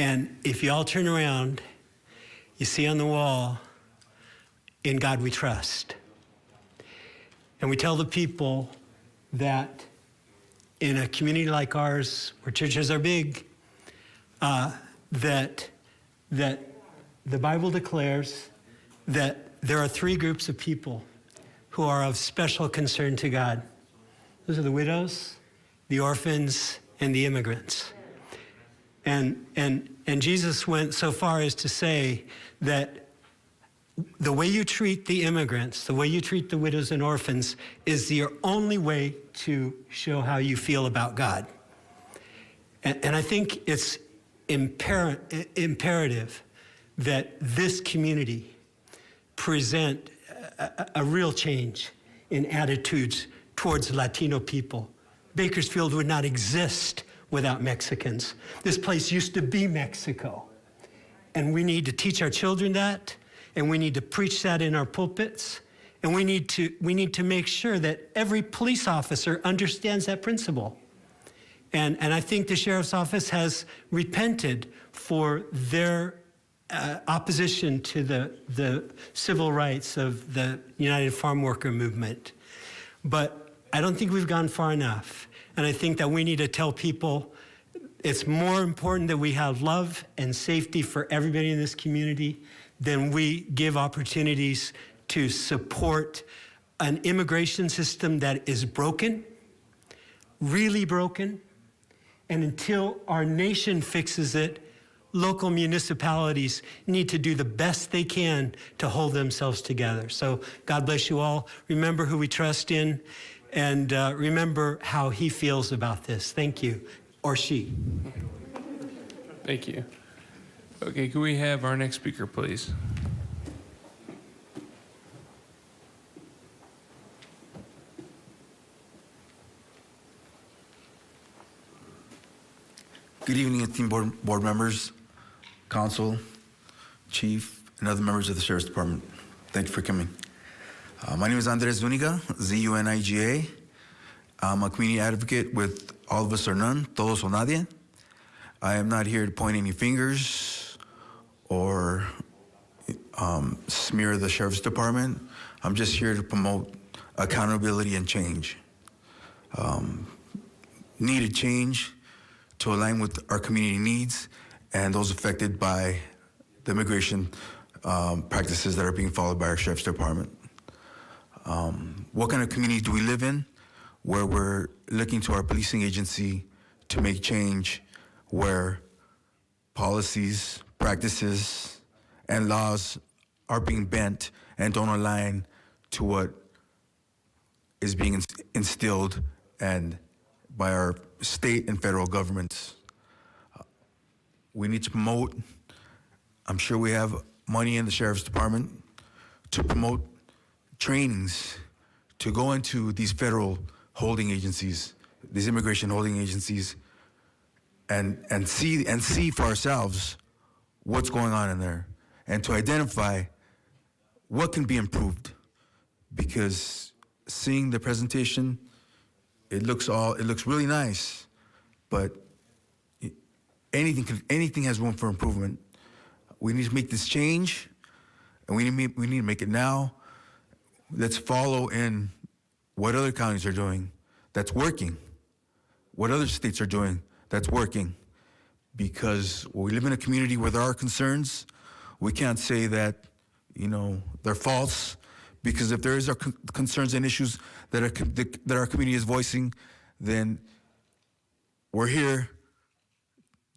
And if you all turn around, you see on the wall, in God we trust. And we tell the people that in a community like ours, where churches are big, that the Bible declares that there are three groups of people who are of special concern to God. Those are the widows, the orphans, and the immigrants. And Jesus went so far as to say that the way you treat the immigrants, the way you treat the widows and orphans is your only way to show how you feel about God. And I think it's imperative that this community present a real change in attitudes towards Latino people. Bakersfield would not exist without Mexicans. This place used to be Mexico. And we need to teach our children that, and we need to preach that in our pulpits, and we need to make sure that every police officer understands that principle. And I think the Sheriff's Office has repented for their opposition to the civil rights of the United Farm Worker Movement. But I don't think we've gone far enough. And I think that we need to tell people it's more important that we have love and safety for everybody in this community than we give opportunities to support an immigration system that is broken, really broken. And until our nation fixes it, local municipalities need to do the best they can to hold themselves together. So God bless you all. Remember who we trust in, and remember how he feels about this. Thank you. Or she. Thank you. Okay, can we have our next speaker, please? evening, esteemed board members, council, chief, and other members of the Sheriff's Department. Thank you for coming. My name is Andres Zuniga, Z-U-N-I-G-A. I'm a community advocate with All of Us or None, Todos o Nadie. I am not here to point any fingers or smear the Sheriff's Department. I'm just here to promote accountability and change. Needed change to align with our community needs and those affected by the immigration practices that are being followed by our Sheriff's Department. What kind of community do we live in where we're looking to our policing agency to make change, where policies, practices, and laws are being bent and don't align to what is being instilled and by our state and federal governments? We need to promote, I'm sure we have money in the Sheriff's Department to promote trainings to go into these federal holding agencies, these immigration holding agencies, and see for ourselves what's going on in there, and to identify what can be improved. Because seeing the presentation, it looks really nice, but anything has room for improvement. We need to make this change, and we need to make it now. Let's follow in what other counties are doing that's working, what other states are doing that's working. Because we live in a community where there are concerns. We can't say that, they're false, because if there is concerns and issues that our community is voicing, then we're here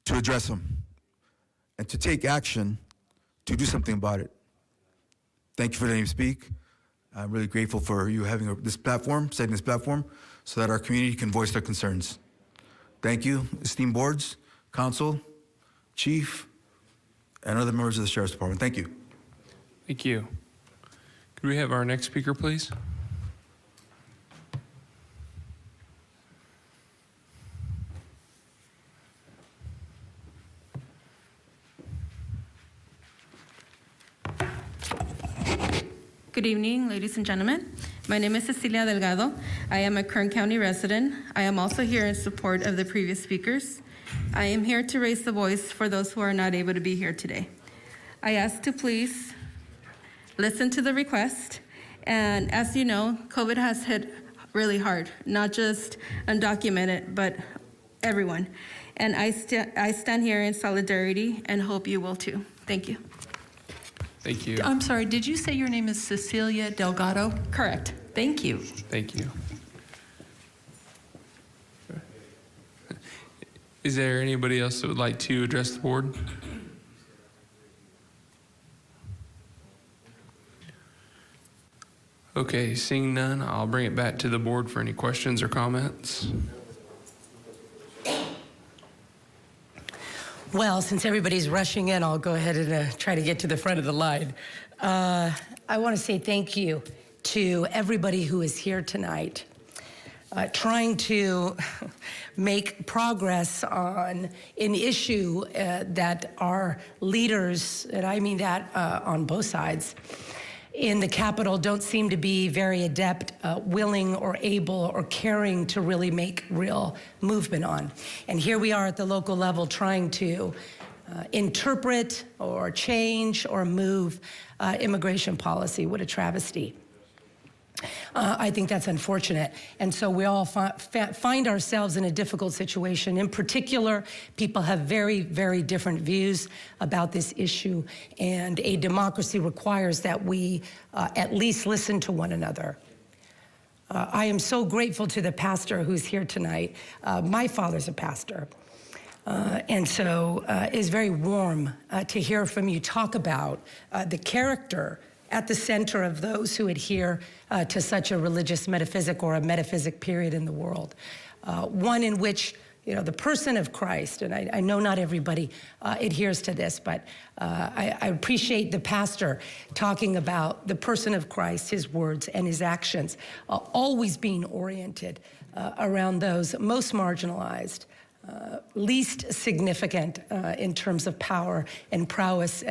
to address them and to take action to do something about it. Thank you for letting me speak. I'm really grateful for you having setting this platform so that our community can voice their concerns. Thank you, esteemed boards, council, chief, and other members of the Sheriff's Department. Thank you. Thank you. Could we have our next speaker, please? Good evening, ladies and gentlemen. My name is Cecilia Delgado. I am a Kern County resident. I am also here in support of the previous speakers. I am here to raise the voice for those who are not able to be here today. I ask to please listen to the request. And as you know, COVID has hit really hard, not just undocumented, but everyone. And I stand here in solidarity and hope you will too. Thank you. Thank you. I'm sorry, did you say your name is Cecilia Delgado? Correct. Thank you. Thank you. Is there anybody else that would like to address the board? Okay, seeing none, I'll bring it back to the board for any questions or comments. Well, since everybody's rushing in, I'll go ahead and try to get to the front of the line. I want to say thank you to everybody who is here tonight, trying to make progress on an issue that our leaders, and I mean that on both sides, in the Capitol don't seem to be very adept, willing or able or caring to really make real movement on. And here we are at the local level trying to interpret or change or move immigration policy. What a travesty. I think that's unfortunate. And so we all find ourselves in a difficult situation. In particular, people have very, very different views about this issue, and a democracy requires that we at least listen to one another. I am so grateful to the pastor who's here tonight. My father's a pastor. And so it's very warm to hear from you talk about the character at the center of those who adhere to such a religious metaphysic or a metaphysic period in the world. One in which, the person of Christ, and I know not everybody adheres to this, but I appreciate the pastor talking about the person of Christ, his words and his actions, always being oriented around those most marginalized, least significant in terms of power and prowess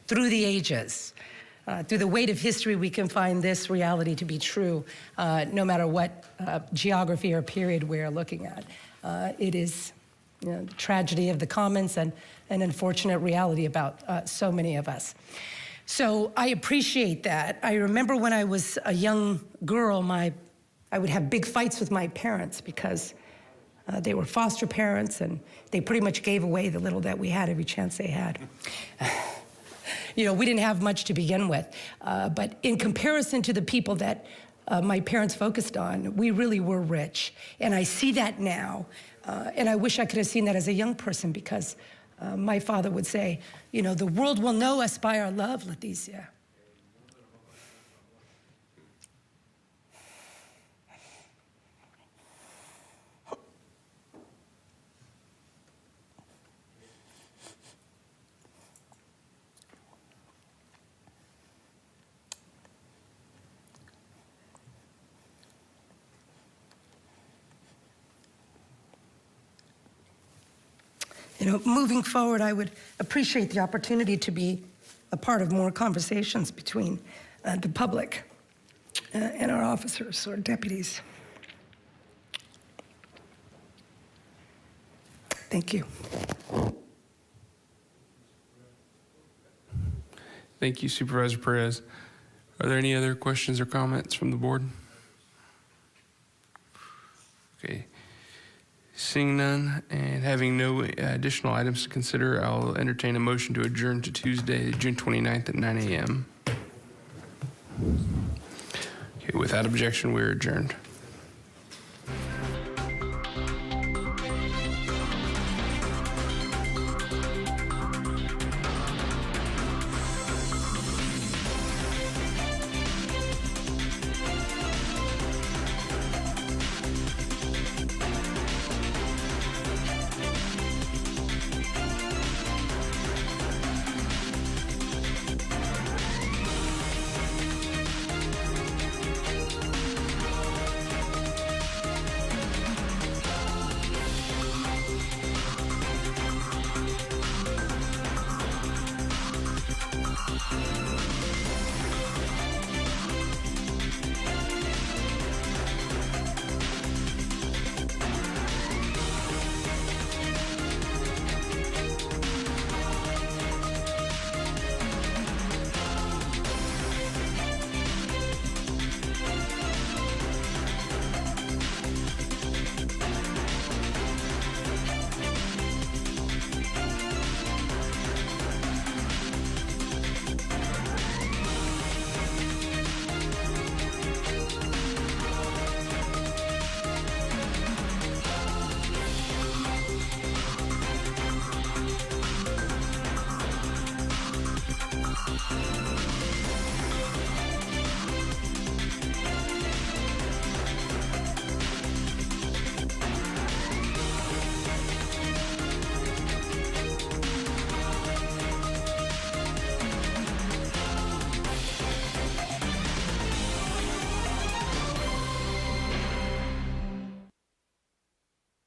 through the ages. Through the weight of history, we can find this reality to be true, no matter what geography or period we're looking at. It is the tragedy of the commons and an unfortunate reality about so many of us. So I appreciate that. I remember when I was a young girl, I would have big fights with my parents because they were foster parents and they pretty much gave away the little that we had every chance they had. You know, we didn't have much to begin with, but in comparison to the people that my parents focused on, we really were rich. And I see that now, and I wish I could have seen that as a young person because my father would say, you know, the world will know us by our love, Leticia. You know, moving forward, I would appreciate the opportunity to be a part of more conversations between the public and our officers or deputies. Thank you. Thank you, Supervisor Perez. Are there any other questions or comments from the board? Okay. Seeing none and having no additional items to consider, I'll entertain a motion to adjourn to Tuesday, June 29th at 9 a.m. Okay, without objection, we're adjourned.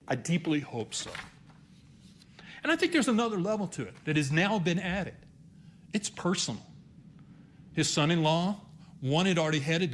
I deeply hope so. And I think there's another level to it that has now been added. It's personal. His son-in-law, one had already headed